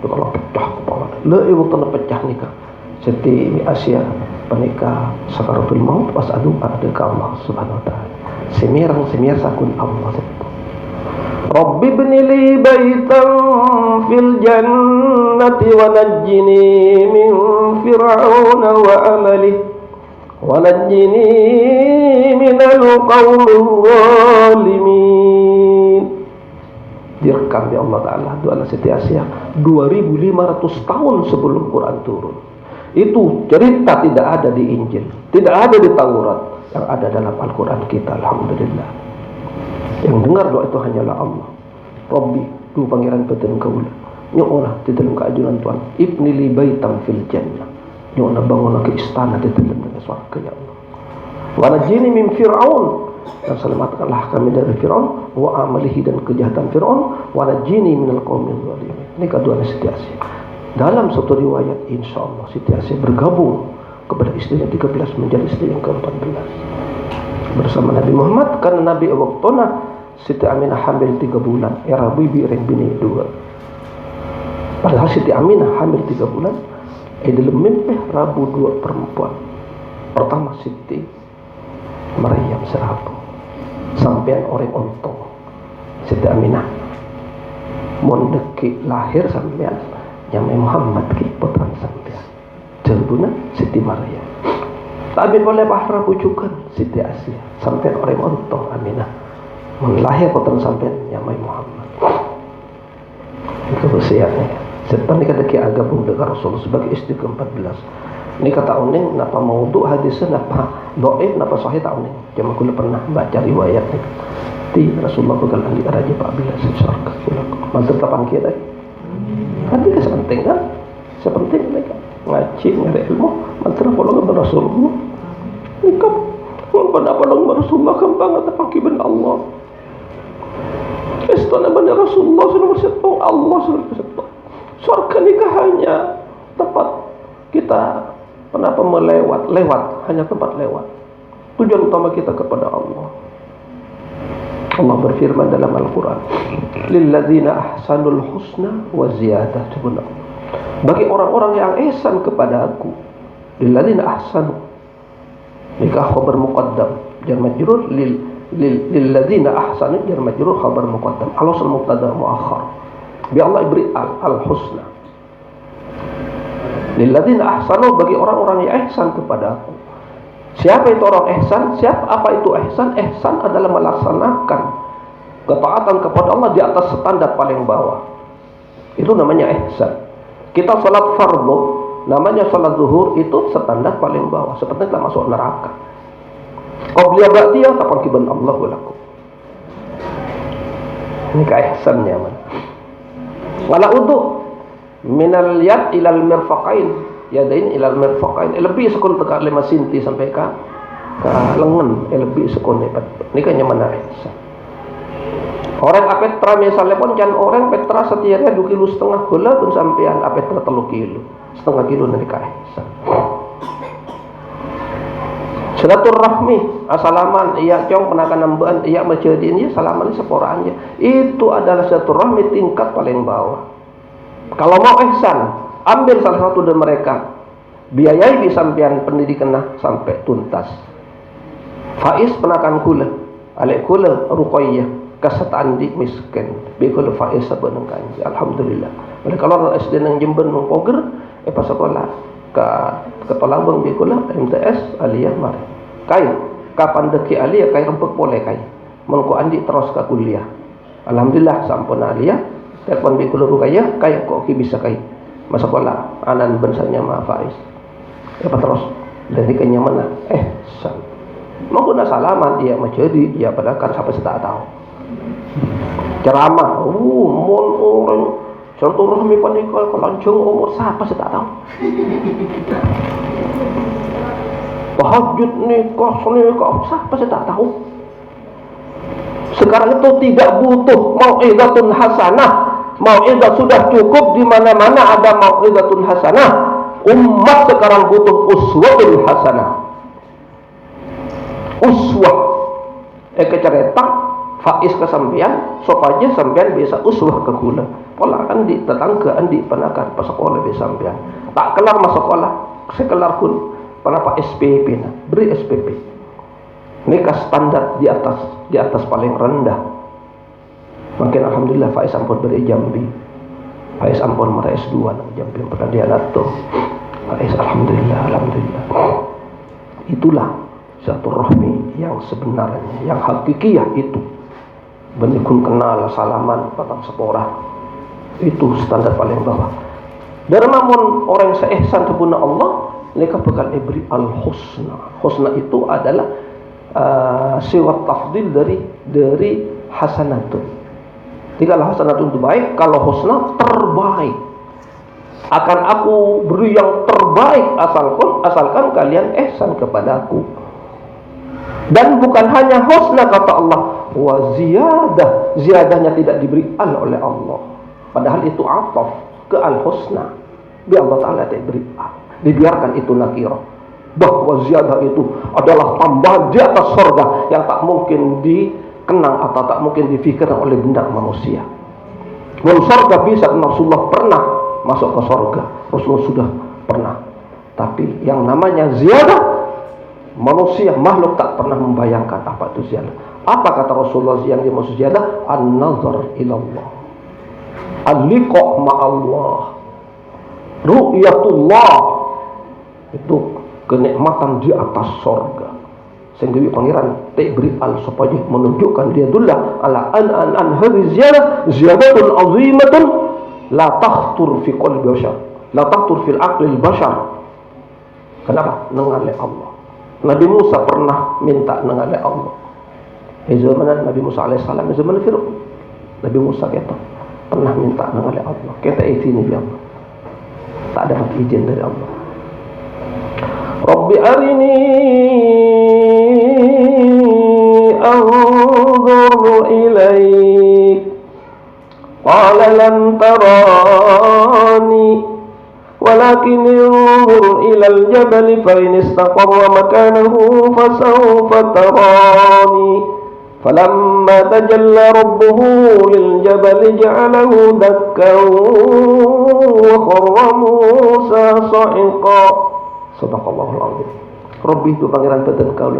tu kalau pecah kepala. Waktu nak pecah nikah. Siti Asia penikah sakaratul maut pas adu ada ke Allah Subhanahu Wa Taala. Semir sakun Allah. Rabbi ibni li baitan fil jannati wa najjini min fir'auna wa amalihi wa najjini minal qawmil zalimin. Direkam ya Allah Ta'ala doa Siti Asia 2500 tahun sebelum Quran turun. Itu cerita tidak ada di Injil, tidak ada di Taurat, yang ada dalam Al-Quran kita. Alhamdulillah. Yang dengar doa itu hanyalah Allah. Rabbi, du pangeran peten kaula. Nyokna di dalam keajunan Tuhan. Ibni li baitam fil jannah. Nyokna bangun ke istana di dalam surga ya Allah. Wa najini min Fir'aun. Dan selamatkanlah kami dari Fir'aun wa amalihi dan kejahatan Fir'aun wa najini minal qaumil zalimin. Ini kedua Siti Asia. Dalam satu riwayat insyaallah Siti Asia bergabung kepada istrinya 13 menjadi istri yang ke-14 bersama Nabi Muhammad. Karena Nabi waktuna Siti Aminah hamil 3 bulan, era bibi ring bini 2. Padahal Siti Aminah hamil 3 bulan, dalam mimpi Rabu 2 perempuan. Pertama Siti Maryam serabu, sampean orang ontong. Siti Aminah mondeki lahir sampean nyamai Muhammad ki putra sampean. Jalbuna Siti Maryam. Tapi boleh bahra bujukan Siti Asia sampean orang ontong Aminah. Melahir putra sampean nyamai Muhammad. Itu wasiatnya. Sepan ni kada kia gabung dengan Rasul sebagai istri ke-14. Ni kata uning napa maudhu hadisnya napa dhaif napa sahih tak uning. Cuma kula pernah baca riwayat ni. Ti Rasulullah bakal andi raja 14 syarga kula. Mantap kapan kia tadi. Nanti kepenting kan? Sepenting mereka ngaji ngare ilmu mantap polong dengan Rasulullah. Nikah pada polong Rasulullah kan banget pakai ben Allah. Istana ben Rasulullah sallallahu alaihi wasallam Allah sallallahu alaihi wasallam. Surga nikahannya tempat kita kenapa lewat hanya tempat lewat. Tujuan utama kita kepada Allah. Allah berfirman dalam Al-Quran, lilladzina ahsanul husna wa ziyadah. Bagi orang-orang yang ihsan kepada aku, lilladzina ahsanu, nikah khabar muqaddam jar majrur lilladzina ahsanu jar majrur khabar muqaddam al-asl mubtada muakhar. Bi Allah beri al-husna. Lilladzina ahsanu, bagi orang-orang yang ihsan kepada aku. Siapa itu orang ihsan? Apa itu ihsan? Ihsan adalah melaksanakan ketaatan kepada Allah di atas standar paling bawah. Itu namanya ihsan. Kita salat fardu, namanya salat zuhur, itu standar paling bawah, seperti kita masuk neraka. Qabliyah ba'diyah taqiban Allahu lakum. Ini keihsannya man. Wala udu minal yad ilal mirfaqain, yadain ilal mirfaqain, lebih sekon tegak 5 cm sampai ke lengan, lebih sekon hebat. Ini kan yang mana ihsan. Orang apetra misalnya pun kan orang petra setiapnya 2,5 kilo gula pun sampean apetra 3 kilo, setengah kilo nanti ka ihsan. Silaturahmi, asalaman, iya cong penakan nambahan, iya macedin, iya salaman seporaannya. Itu adalah silaturahmi tingkat paling bawah. Kalau mau ihsan, ambil salah satu dari mereka, biayai di sampean pendidikan sampai tuntas. Faiz penakan kula, alek kula ruqayyah, kasataan di miskin, bikul faiz sabeneng kanji. Alhamdulillah. Mereka kalau SD nang Jember nang Poger, pas sekolah ke Palembang bikula MTS aliyah mari. Kai kapan deki aliyah kai rempek boleh kai. Mengko andi terus ke kuliah. Alhamdulillah sampun aliyah. Telepon bikula rukayah kai kok ki bisa kai. Masa sekolah anan bensanya ma Faiz. Apa terus dari kenya mana? San. Mau kena salaman dia macedi dia padahal kan siapa tak tahu. Ceramah, mon orang silaturahmi panika kelancung umur siapa tak tahu. Tahajud nikah siapa tak tahu. Sekarang itu tidak butuh mau'izatun hasanah. Mau'izah sudah cukup, di mana-mana ada mau'izatun hasanah. Umat sekarang butuh uswatun hasanah. Uswah keceretak Faiz ke sampean, supaya sampean bisa uswah ke kula. Pola kan di tetangga, di penakan pas sekolah di sampean. Tak kelar masuk sekolah, sekelar kun kenapa SPP nah, beri SPP. Nikah standar di atas paling rendah. Makin alhamdulillah Faiz ampun beri Jambi. Faiz ampun mara S2 nang Jambi pernah dia datang. Faiz alhamdulillah. Itulah silaturahmi yang sebenarnya, yang hakikiyah itu. Benikun kenal salaman patang seporah. Itu standar paling bawah. Dan namun orang seihsan kepada Allah, mereka bakal diberi al-husna. Husna itu adalah sifat tafdil dari hasanatun. Jikalau hasanatun itu baik, kalau husna terbaik. Akan aku beri yang terbaik asalkan kalian ihsan kepadaku. Dan bukan hanya husna kata Allah, wa ziyadah. Ziyadahnya tidak diberi oleh Allah. Padahal itu ataf ke al-husna. Bi Allah Ta'ala tidak beri dibiarkan itu nakirah. Bahwa ziyadah itu adalah tambahan di atas surga yang tak mungkin dikenang atau tak mungkin difikirkan oleh benda manusia. Dan surga bisa, Rasulullah pernah masuk ke surga, Rasulullah sudah pernah. Tapi yang namanya ziyadah, manusia makhluk tak pernah membayangkan apa itu ziyadah. Apa kata Rasulullah yang dimaksud ziyadah? An-nazar ilallah, al-liqa' ma'allah, ru'yatullah. Itu kenikmatan di atas surga. Sehingga pangeran beri supaya menunjukkan dia dullah ala an hadhihi ziyadatun azimatun la takhtur fi qalbi bashar, la takhtur fil aqli bashar. Kenapa? Nengalai Allah. Nabi Musa pernah minta nengalai Allah. Zaman Nabi Musa alaihissalam, zaman Fir'aun. Nabi Musa kata pernah minta nengalai Allah. Kata izin dia Allah. Tak dapat izin dari Allah. Rabbi arini anzur ilaik. Qala lan tarani walakin anzur ila al-jabal fa in istaqarra makanahu fasawfa tarani. فلما تجلى ربه للجبل جعله دكا وخر موسى صعقا. Sadaqallahul azim. Rabbi itu pangeran badan kau,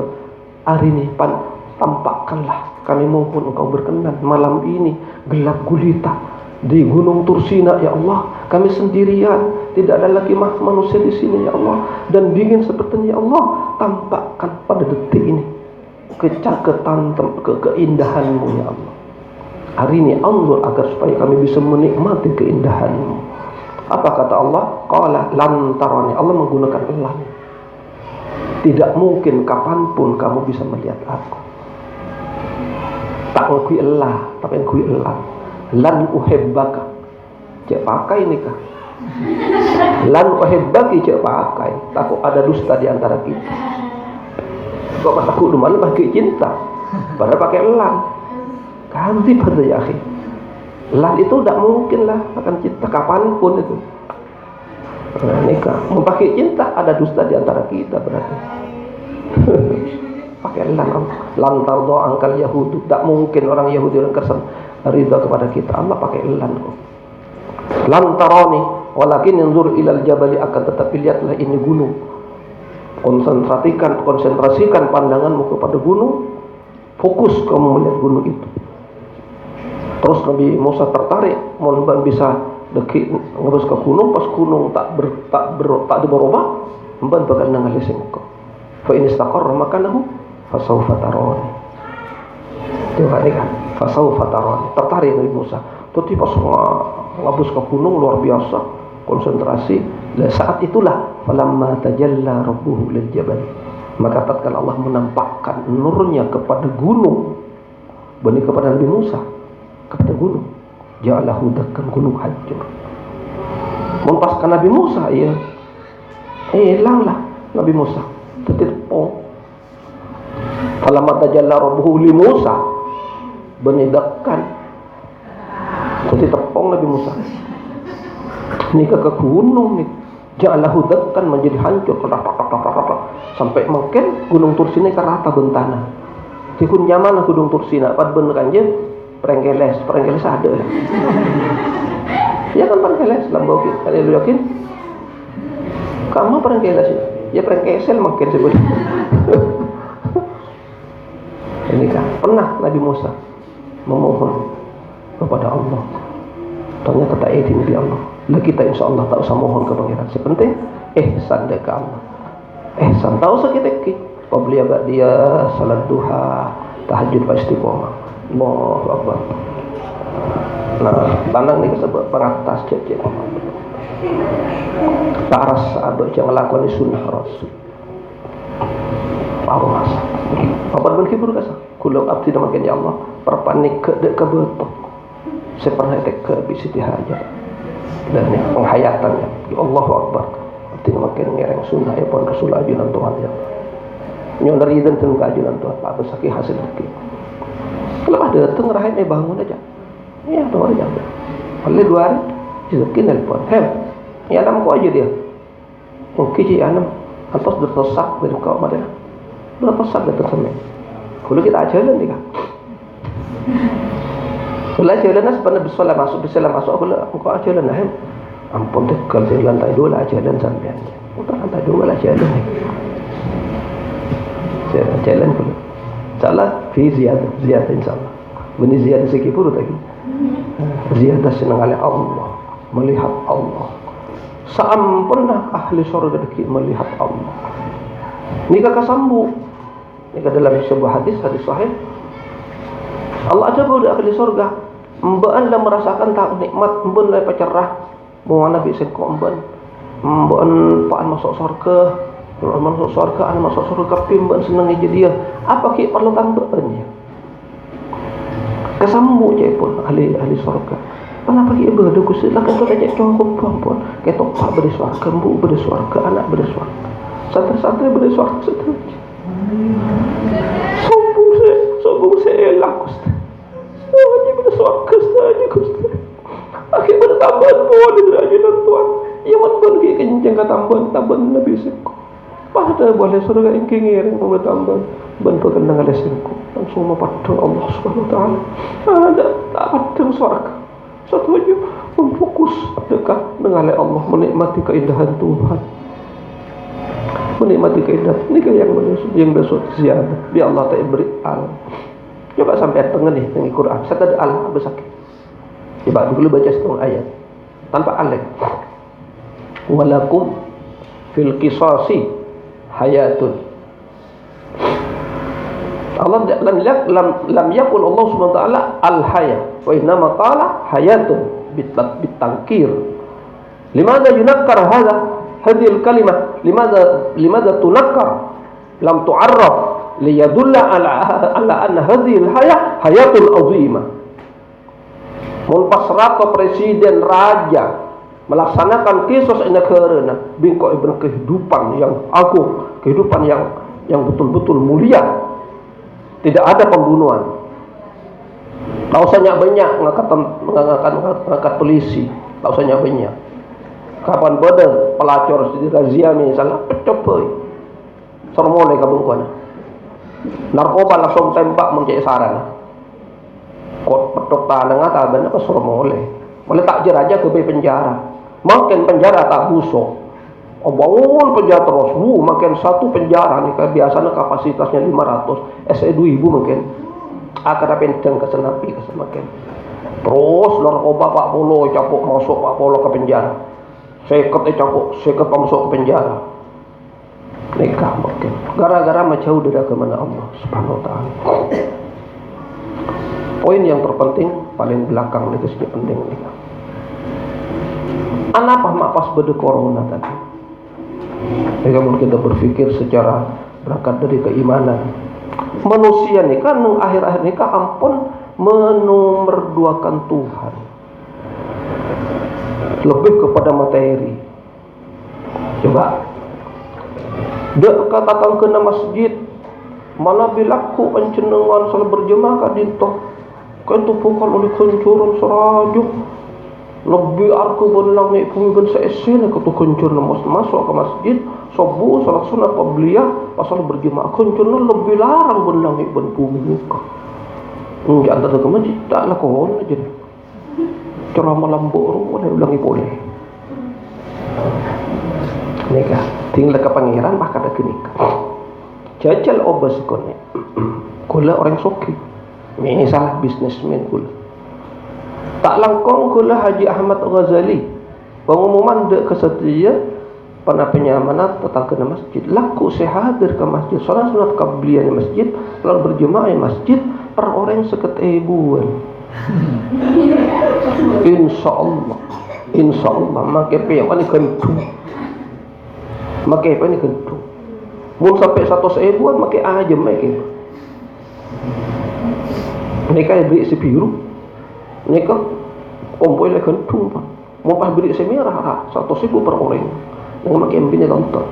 arini tampakkanlah, kami mohon engkau berkenan malam ini gelap gulita di gunung Tursina ya Allah, kami sendirian, tidak ada lagi manusia di sini ya Allah, dan dingin sepertinya ya Allah, tampakkan pada detik ini keindahanmu ya Allah. Hari ini anzur agar supaya kami bisa menikmati keindahanmu. Apa kata Allah? Qala lan tarani. Allah menggunakan lam. Tidak mungkin kapanpun kamu bisa melihat aku. Tak ngakui Allah, tapi ngakui lam. Lan uhibbaka. Cek pakai ini kah? Lan uhibbaki cek pakai. Takut ada dusta di antara kita. Kok takut mana pakai cinta, padahal pakai lan. Ganti pada ya akhi. Lan itu tidak mungkin lah akan cinta kapanpun itu. Nah, nikah mau pakai cinta ada dusta di antara kita berarti. Pakai lan. Lantar doa angkal Yahudi, tidak mungkin orang Yahudi orang Kristen ridha kepada kita. Allah pakai lan kok. Lantaroni, walakin yanzur ilal jabali, akan tetapi lihatlah ini gunung. Konsentrasikan pandanganmu kepada gunung, fokus kamu melihat gunung itu. Terus Nabi Musa tertarik, mau bisa deki ngebus ke gunung, pas gunung tak berubah, memban bakal nangali singko. Fa in istaqarra makanahu fasawfa tarani. Coba ni kan, fasawfa tarani. Tertarik Nabi Musa. Tapi pas ngabus ke gunung luar biasa, konsentrasi. Saat itulah falamma tajalla rabbuhu lil jabal, maka tatkala Allah menampakkan nurnya kepada gunung, bukan kepada Nabi Musa, kepada gunung, ja'alahu dakkan, gunung hancur. Mempaskan Nabi Musa, ya hilanglah Nabi Musa, tertepung. Falamma tajalla rabbuhu li Musa, benedakkan tertepung Nabi Musa. Ini ke gunung nih, ja'alahu dakkan, menjadi hancur, sampai mungkin gunung Tursina ke rata bentana. Tikun nyaman gunung Tursina, pad bener kanje, perengkeles ada. Ya kan perengkeles, lambokin, kalian lu yakin? Kamu perengkeles ya perengkesel makin sebut. Ini kan pernah Nabi Musa memohon kepada Allah. Ternyata tak izin di Allah. Lah kita insya Allah tak usah mohon ke pangeran. Sepenting ihsan ke Allah. Ihsan tak usah kita ki. Pabli agak dia salat duha, tahajud pa istiqomah. Allahu Akbar. Nah, tanang ni sebab peratas cek Allah. Taras ada yang lakukan sunnah Rasul. Parumas. Apa ben kibur kasa? Kulo abdi namakan ya Allah, perpanik ke dek ke betok. Saya pernah ke Siti Hajar. Dan penghayatannya ya Allahu Akbar, artinya makin ngereng sunnah ya pun Rasul ajunan Tuhan ya nyon dari dan tengah ajunan Tuhan Pak besaki hasil lagi kalau ada datang rahim bangun aja ya tuh aja oleh 2 hari rezeki nelpon ya nam kau aja dia mungkin si anam atas bertosak dari kau mana bertosak dari tersebut kalau kita ajaran nih kan kalau ajaran sebenarnya bisa masuk kalau engkau ajaran lah ampun deh kalau di lantai 2 lah ajaran sampean untuk lantai 2 lah ajaran jalan pula salah fi ziyadah insyaallah beni ziyadah sekipur tadi ziyadah senang oleh Allah melihat Allah sampurna ahli surga deki melihat Allah nikah kasambu nikah dalam sebuah hadis sahih Allah aja bawa ahli surga Mbaan dah merasakan tak nikmat, mbaan lah pacarah, mau nabi sengkok mbaan paan masuk surga, kalau masuk surga, anak masuk surga, tapi mbaan senang aja dia. Apa ki perlu tambahannya? Kesambu je pun ahli surga. Kenapa ki berada kusi? Lakan tu aja cukup pun. Kita pak beri surga, bu beri surga, anak beri surga, santri beri surga seterusnya. Sombong saya elak Gusti. Hanya pada surga saja Gusti. Akhir pada tambahan pohon di derajat Tuhan. Ia mantan ki kencang ke tambahan Nabi singko. Pada boleh surga yang kingiring mau bertambah bantu kendang ada singko. Langsung mempadang Allah Subhanahu Wa Taala. Ada tak padang surga. Satu aja memfokus dekat dengan Allah, menikmati keindahan Tuhan. Menikmati keindahan ini kan yang besok ziyadah bi Allah tak beri al. Coba sampai tengah nih dengan Quran saya ada al besar. Coba dulu baca setengah ayat tanpa alif. Walakum fil qisasi hayatun. Allah lam yakul Allah Subhanahu wa taala al haya wa inna ma qala hayatun bitangkir. Limadha yunakkar hadhihi al kalimah? Limadha tunakkar lam tu'arraf liyadulla ala anna hadhihi al hayatun azimah. Mun pasrah presiden raja melaksanakan kisos negara bingkok ibn kehidupan yang agung, kehidupan yang betul-betul mulia. Tidak ada pembunuhan. Tak usah banyak ngangkat polisi. Tak usah banyak. Kapan beda pelacur di razia misalnya pecopai. Sermole kabungkon. Narkoba langsung tembak mencek saran. Kot petok tanang ataban apa sermole. Boleh takjir aja ke penjara. Makin penjara tak busuk. Oh bangun penjara terus, makin satu penjara nih biasanya kapasitasnya 500, SE 2000 mungkin. Akan pendeng ke senapi ke semakin. Terus narkoba Pak Polo capuk masuk Pak Polo ke penjara. Seket masuk ke penjara. Nikah mungkin. Gara-gara menjauh dari agama Allah Subhanahu Wa Taala. Poin yang terpenting paling belakang itu sih penting nikah. Apa pas beda corona tadi? Jika kita berpikir secara berangkat dari keimanan, manusia ni kan akhir-akhir nikah ampun menomorduakan Tuhan lebih kepada materi. Coba dek katakan kena masjid malah bilaku pencenengan salat berjemaah kadinto kan tu pukul oleh kuncuran serajuk lebih arku berlangit bumi ben seesen ke tu kuncur masuk ke masjid subuh salat sunat qabliyah pasal berjemaah kuncur lebih larang berlangit ben bumi muka enggak ada ke masjid tak lah kohon aja ceramah lambuk boleh ulangi boleh nikah tinggal ke pangeran bahkan ada nikah jajal obas konek kula orang soki misal bisnismen kula tak langkong kula Haji Ahmad Ghazali pengumuman dek kesetia pada penyamanan tentang kena masjid laku saya hadir ke masjid salat sunat qabliyah di masjid lalu berjemaah di masjid per orang seket ribuan insyaallah make pe apa ni kentu make apa ni kentu mun sampai 100 ribuan make aja make mereka beri si biru mereka kompoi lagi kentu mau pas beri si merah 100 ribu per orang yang make MB-nya tonton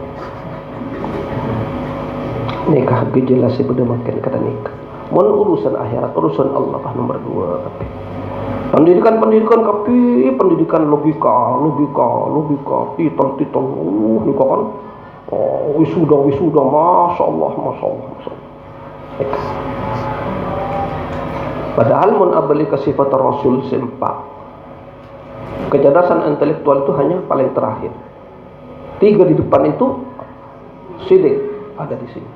nikah gejelas pada makan kata nikah mun urusan akhirat urusan Allah nomor 2 pendidikan kapi pendidikan logika titel nikah kan wisuda masya Allah padahal mun abali ke sifat Rasul sempak kecerdasan intelektual itu hanya paling terakhir 3 di depan itu sidik ada di sini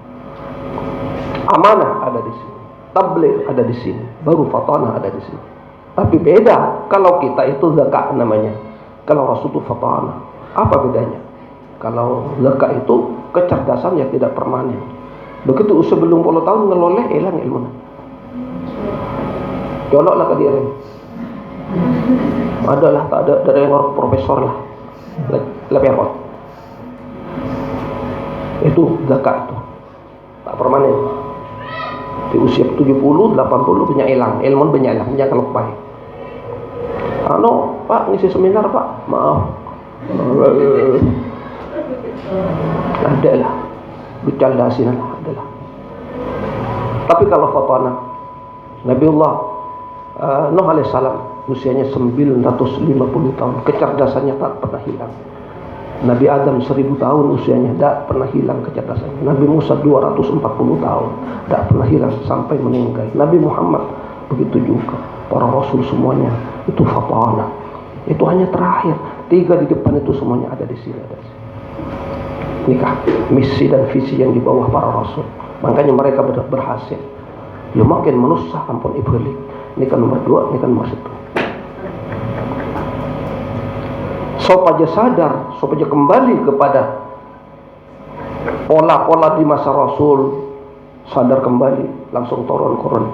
amanah ada di sini tabligh ada di sini baru fatanah ada di sini tapi beda kalau kita itu zakat namanya kalau Rasul itu fatanah apa bedanya kalau zakat itu kecerdasan yang tidak permanen begitu sebelum 10 tahun ngeloleh hilang ilmu coloklah ke diri Adalah tak ada dari orang profesor lah. Lebih apa? Itu zakat itu tak permanen. Di usia 70, 80 banyak hilang, ilmu banyak hilang, banyak lepai. Pak, ngisi seminar Pak, maaf. Ada lah, bercandasin lah, ada lah. Tapi kalau foto anak Nabiullah Nuh alaihissalam usianya 950 tahun, kecerdasannya tak pernah hilang. Nabi Adam 1000 tahun usianya, tak pernah hilang kecerdasannya. Nabi Musa 240 tahun, tak pernah hilang sampai meninggal. Nabi Muhammad begitu juga, para rasul semuanya itu fatana. Itu hanya terakhir, 3 di depan itu semuanya ada di sini, ada di sini. Nikah, misi dan visi yang di bawah para rasul. Makanya mereka berhasil. Ya makin manusia ampun ibalik. Ini kan nomor 2, ini kan nomor 1. Supaya sadar, supaya kembali kepada pola-pola di masa Rasul, sadar kembali, langsung turun Quran.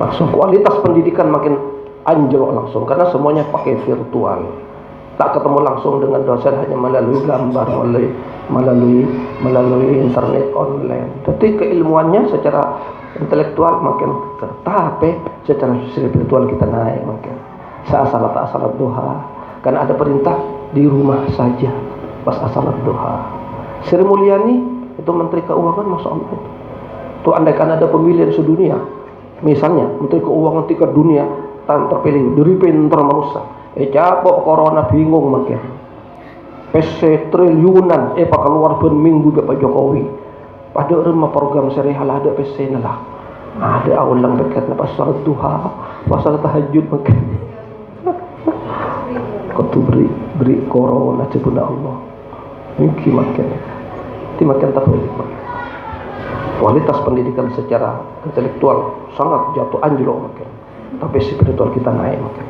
Langsung kualitas pendidikan makin anjlok langsung, karena semuanya pakai virtual. Tak ketemu langsung dengan dosen, hanya melalui gambar, melalui internet online. Jadi keilmuannya secara intelektual makin tapi secara spiritual kita naik makin. Salat duha, karena ada perintah di rumah saja pas salat duha. Sri Mulyani itu Menteri Keuangan, masya Allah itu andaikan ada pemilihan sedunia, misalnya Menteri Keuangan tingkat dunia terpilih dari pinter manusia, capok corona bingung makin PC triliunan pak keluar ben minggu Pak Jokowi pada rumah program serial ada PC lah, ada awalang dekat pas salat duha, pas salat tahajud makin kau beri corona cipta Allah mungkin makin terhubung. Kualitas pendidikan secara intelektual sangat jatuh anjlok makin, tapi spiritual kita naik makin.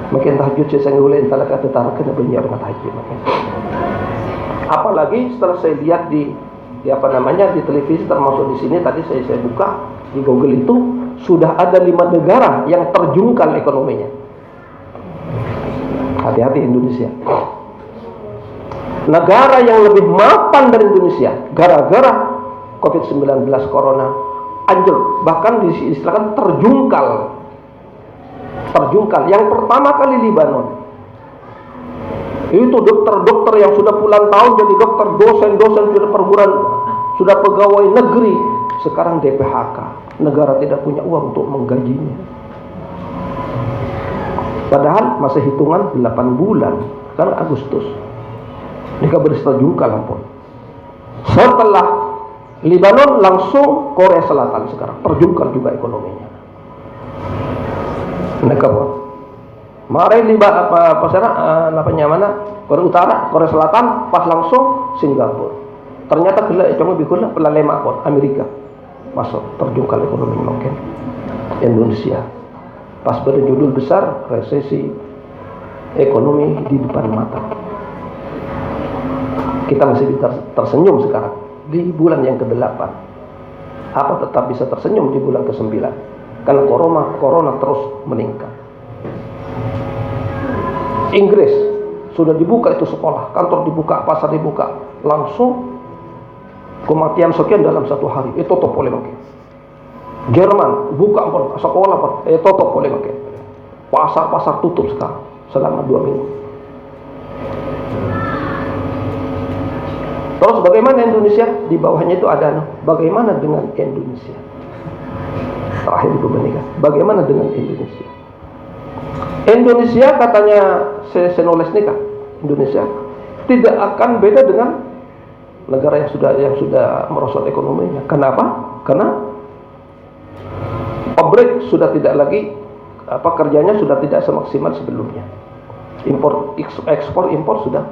Makin tahajud saya ngulin talak kata tarak kena banyak dengan tahajud makin. Apalagi setelah saya lihat di di televisi, termasuk di sini tadi saya buka di Google itu sudah ada 5 negara yang terjungkal ekonominya. Hati-hati Indonesia. Negara yang lebih mapan dari Indonesia gara-gara COVID-19 corona anjlok, bahkan diistilahkan terjungkal. Yang pertama kali Libanon. Itu dokter-dokter yang sudah puluhan tahun jadi dokter, dosen-dosen sudah perguruan, sudah pegawai negeri, sekarang DPHK. Negara tidak punya uang untuk menggajinya. Padahal masih hitungan 8 bulan, kan Agustus. Ini kabar terjungkal ampun. Setelah Libanon langsung Korea Selatan sekarang terjungkal juga ekonominya. Mereka buat. Mari mana? Korea Utara, Korea Selatan, pas langsung Singapura. Ternyata lebih gula pelalema pun Amerika masuk terjungkal ekonomi mungkin. Indonesia pas berjudul besar resesi ekonomi di depan mata. Kita masih tersenyum sekarang di bulan yang ke-8. Apa tetap bisa tersenyum di bulan ke-9? Karena corona terus meningkat. Inggris sudah dibuka itu sekolah, kantor dibuka, pasar dibuka, langsung kematian sekian dalam 1 hari. Itu tutup oleh makin. Jerman buka pun sekolah pun tutup oleh makin. Pasar tutup sekarang selama 2 minggu. Terus bagaimana Indonesia? Di bawahnya itu ada bagaimana dengan Indonesia? Terakhir itu menikah. Bagaimana dengan Indonesia? Indonesia katanya senoles nikah. Indonesia tidak akan beda dengan negara yang sudah merosot ekonominya. Kenapa? Karena pabrik sudah tidak lagi kerjanya sudah tidak semaksimal sebelumnya. Ekspor impor sudah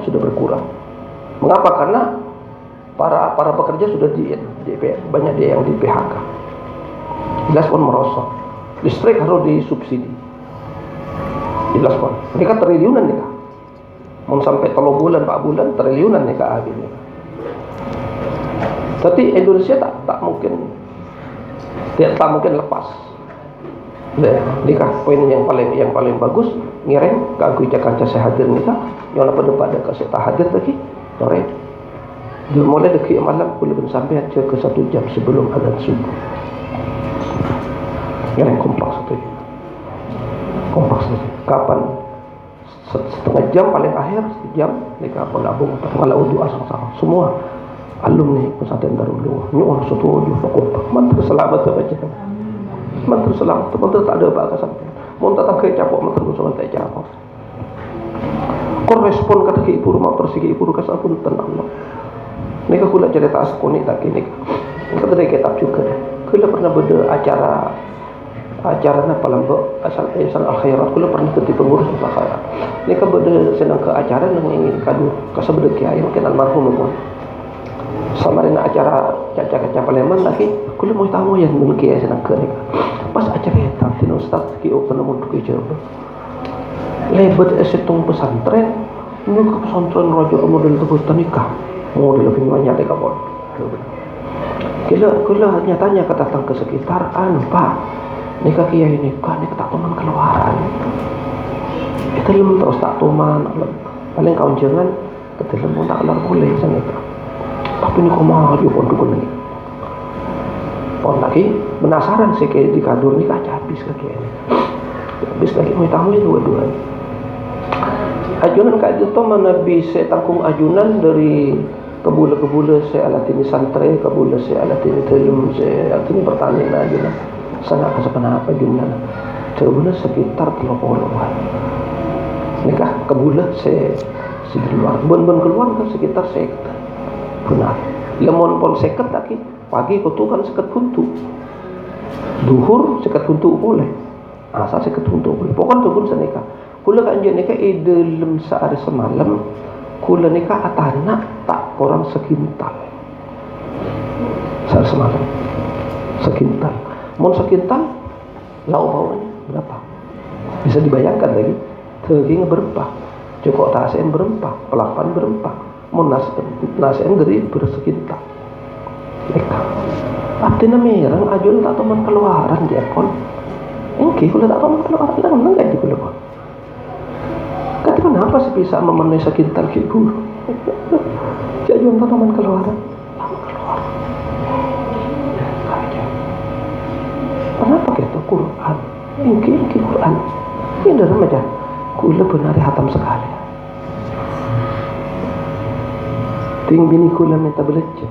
sudah berkurang. Mengapa? Karena para pekerja sudah banyak yang di PHK. Jelas pun merosot. Listrik harus disubsidi. Jelas pun. Mereka triliunan nikah. Mau sampai 3 bulan, 4 bulan triliunan nikah habis. Tapi Indonesia tak mungkin. Dia tak mungkin lepas. Nikah poin yang paling bagus ngireng kagui kanca saya hadir nikah yang pada kasih tak hadir lagi sore dia mulai dekat malam belum sampai aja ke 1 jam sebelum azan subuh ngireng kompak satu kapan setengah jam paling akhir sejam nikah pelabung kalau doa sama semua alumni pesantren Darul Ulum ni orang setuju kompak mantul selamat baca mantul selamat mantul tak ada apa sampai mau tak ke capok mantul sama tak capok korespon kata ke ibu rumah persigi ibu rumah kasar pun tenang nikah kula cerita asku ni tak kini kata dia kitab juga kula pernah beda acara apa lambok asal al khairat kula pernah jadi pengurus al khairat nikah beda senang ke acara yang ingin kadu kasar beda kiai mungkin almarhum pun sama dengan acara caca Palembang lagi kula mau tahu yang dulu kiai senang ke nikah pas acara itu tin ustaz ki open untuk jawab lebat esetung pesantren ini ke pesantren raja model tebutan nikah model lebih banyak dek kapol kila nyatanya datang ke sekitar pak nikah kiai nikah tak teman keluaran itu lem terus tak teman paling kau jangan ketelan pun tak kelar boleh sana tapi ni kau mah dia pun dukun ni pon lagi penasaran sih kayak di kadur nikah habis lagi habis lagi mau tahu dua-dua ajunan kak itu mana bisa tangkung ajunan dari kebula saya alatini santre kebula saya alatini telum saya alatini pertanian ajunan sana kesepenah apa jumlah coba sekitar 30-an nikah kebula saya di luar bon keluar kan sekitar sektor benar lemon pon seket lagi pagi kutukan seket buntu duhur seket buntu boleh asal seket buntu boleh pokoknya tu pun senikah kula kan je nikah dalam sehari semalam kula nikah atanak tak kurang sekintal sehari semalam sekintal mau sekintal lau bawanya berapa bisa dibayangkan lagi teging berempah cukup tasen berempah pelapan berempah mau nasen dari bersekintal nikah artinya merang ajun tak teman keluaran dia pun engke kula tak teman keluaran lang gaji kula pun kata kenapa sih bisa memenuhi sekintal kibu jadi untuk teman keluaran kenapa gitu Quran ini Quran ini dalam aja kula benar hatam sekali ting bini kula minta belajar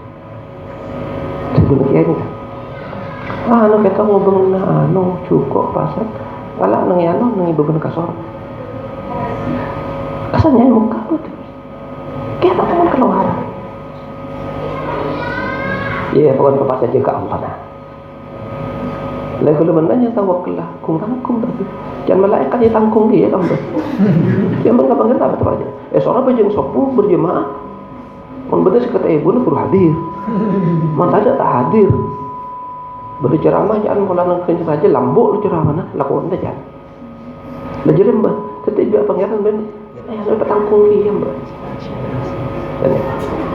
sebelum kiai ni anu kita ngobeng anu cukup pasal kalau nang anu nang ibu kasor asalnya muka betul kita teman keluaran ya pokoknya kepasnya juga Allah nah lalu kalau benarnya tawakal lah kung tangkung tadi jangan malaikat dia tangkung dia kamu dia mengapa tak betul aja seorang bajang sopu berjemaah benar sekata ibu ni perlu hadir mana ada tak hadir berceramah jangan kalau nak kerja saja lambuk ceramah nah lakukan saja belajar mbak tetapi pangeran ben saya petangkung dia mbak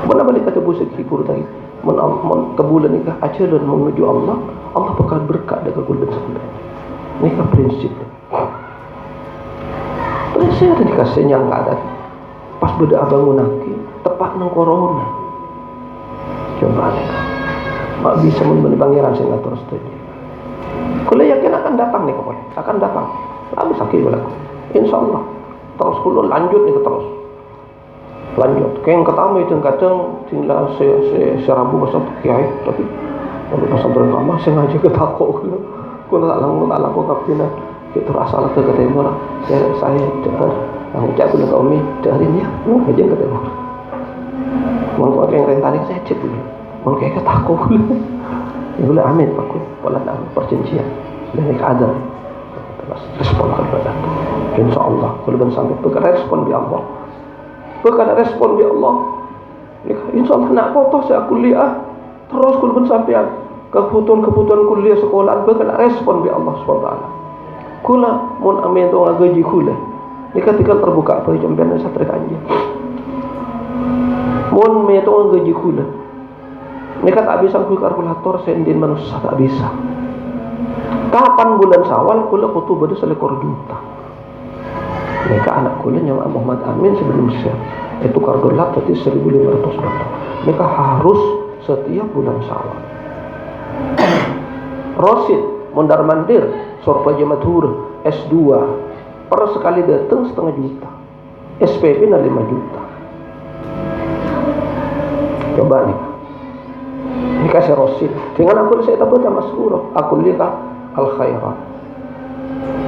mana balik kata busuk hibur tadi mon kebulan nikah ajaran menuju Allah bakal berkat dekat kulit sebenarnya nikah prinsip ada dikasihnya nggak ada pas beda bangun lagi tepat nang corona coba nikah mak bisa membeli pangeran saya nggak terus saja kalau yakin akan datang nih kawan akan datang habis sakit berlaku insyaallah terus kulo lanjut nih terus lanjut kayak ketemu itu kadang tinggal serabu besar kiai tapi kalau pasal berkamah sengaja ketakut kulo tak laku kapina kita rasa lah ketemu saya yang ucap kulo ke umi dari ni aja ketemu mau yang rentari saya cek dulu mau kayak ketakut ya boleh amin pak pola dalam perjanjian dan ada respon kepada insyaallah kalau ben sampai perkara respon di Allah perkara respon di Allah insyaallah nak foto saya kuliah terus kalau ben sampai kebutuhan kuliah sekolah perkara respon di Allah SWT kula mun amin tu ngaji kula ni ketika terbuka apa jemben satria kanja mun me tu ngaji kula ni tak bisa kalkulator sendin manusia tak bisa Kapan bulan Syawal kula kutu bade selekor juta. Mereka anak kula nyawa Muhammad Amin sebelum siap. Itu kardolat berarti 1.500 bata. Mereka harus setiap bulan Syawal. Rosid, mondar mandir, sorpaja matur, S2, per sekali datang 1,5 juta. SPP na 5 juta. Coba nih. Ini kasih rosid. Dengan aku saya tahu sama surah. Aku lihat al khairat.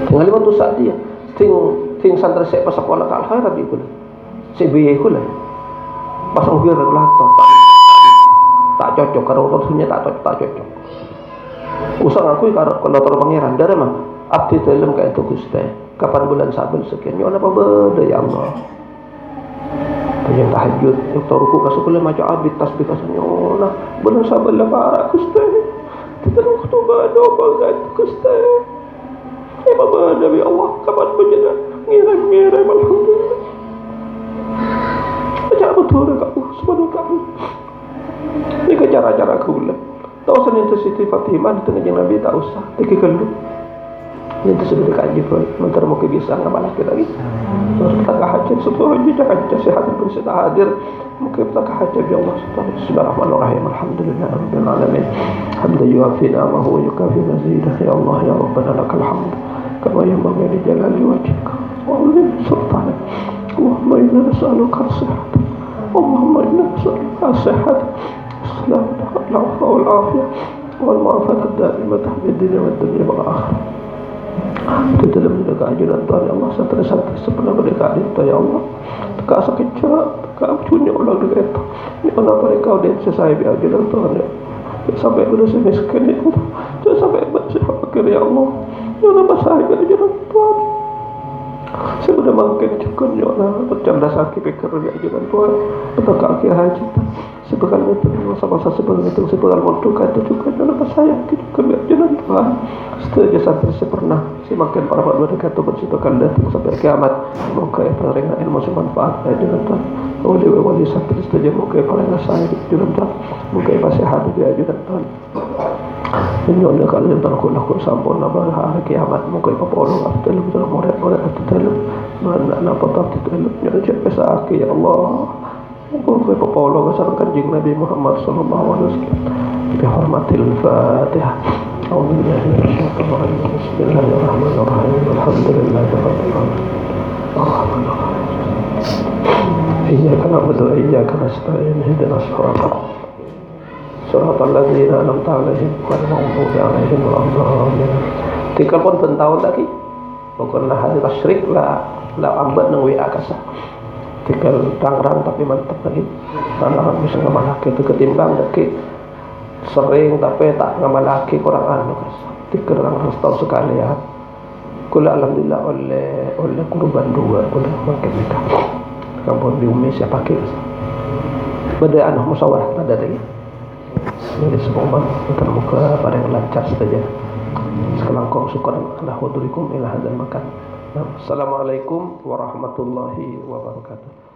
Tinggal 5 tu saat dia. Ting santri saya pas sekolah ke al khairat itu. Saya biaya itu lah. Pasang biar regulator tak cocok kalau konsumennya tak cocok. Usah ngakui kalau pangeran darah mah abdi dalam kayak itu Gusti. Kapan bulan Saban sekian nyona apa beda ya Allah. Yang tahajud, yang ruku kasih kula maca abdi tasbih kasih nyona. Bulan Saban lah para Gusti. Kita waktu beda banget Gusti. Apa beda ya Allah kapan menjadi ngirim alhamdulillah. Baca betul dekat Allah subhanahu wa ta'ala. Ini ke cara-cara kula. Tahu senin Siti Fatimah itu nang Nabi tak usah. Teki kelu. Ini tu sudah dikaji pun. Menteri mau kebiasa ngamal lagi. Terus kita hajat setelah haji dah hajat sehat pun sudah hadir. Mungkin kita hajat ya Allah subhanahu Bismillahirrahmanirrahim. Alhamdulillah rabbil alamin. Hamdan yuafi ni'amahu wa yukafi mazidah. Ya Allah ya Rabbana lakal hamd. Kama yanbaghi li jalali wajhika wa 'azimi sultanik. Allahumma inna nas'aluka as-sihhat. Allahumma inna nas'aluka as-sihhat. Assalamualaikum warahmatullahi wabarakatuh. Wal ma'afat ad-da'imah fi ad-dunya wad dunya wal akhirah. Di dalam menjaga ajaran Tuhan ya Allah, santri-santri sepenuh mereka itu ya Allah. Teka sekejap, teka punya ulang dengan itu. Ini orang mereka udah selesai di ajaran Tuhan ya. Sampai berusaha miskin ya Allah. Jangan sampai berusaha fakir ya Allah. Jangan selesai di ajaran Tuhan. Saya sudah makin cukup ya Allah. Bercerdas sakit pikir di ajaran Tuhan. Betul akhir haji. Sebagai itu masa-masa sebagai itu sebagai montuka itu juga dalam saya juga berjalan Tuhan. Setelah santri saya pernah semakin para mereka itu bersihkan datang sampai kiamat. Moga penerima ilmu semanfaat dengan Tuhan. Wali santri setuju moga paling saya jalan Tuhan. Moga sehat di ajudan Tuhan. Ini anda kalian tanahku sampun nabar hari kiamat. Moga papolong afdal dalam murid-murid dalam mana napa tapi dalam nyata pesaki ya Allah. Moga papolong sareng Kanjeng Nabi Muhammad sallallahu alaihi wasallam. Bihormatil Fatihah. Bismillahirrahmanirrahim. Alhamdulillahirabbil alamin. Arrahmanirrahim. Iyyaka na'budu wa iyyaka nasta'in. Ihdinas siratal ladzina an'amta 'alaihim ghairil maghdubi 'alaihim waladdallin. Tinggal pun bentahun lagi. Pokoknya hari tasyrik lah ambat nang WA kasah. Tinggal tangerang tapi mantap lagi. Anak bisa ngamalake itu ketimbang deki sering tapi tak ngamalake kurang anu kasah. Tinggal orang setahun sekali ya. Kula alhamdulillah oleh kurban 2 oleh makin nikah. Kampung di Umi siapa pakai. Pada anu musyawarah pada tadi. Jadi semua muka pada yang lancar saja. Sekarang kau syukur ala hudurikum ila hadzal makan. Assalamualaikum warahmatullahi wabarakatuh.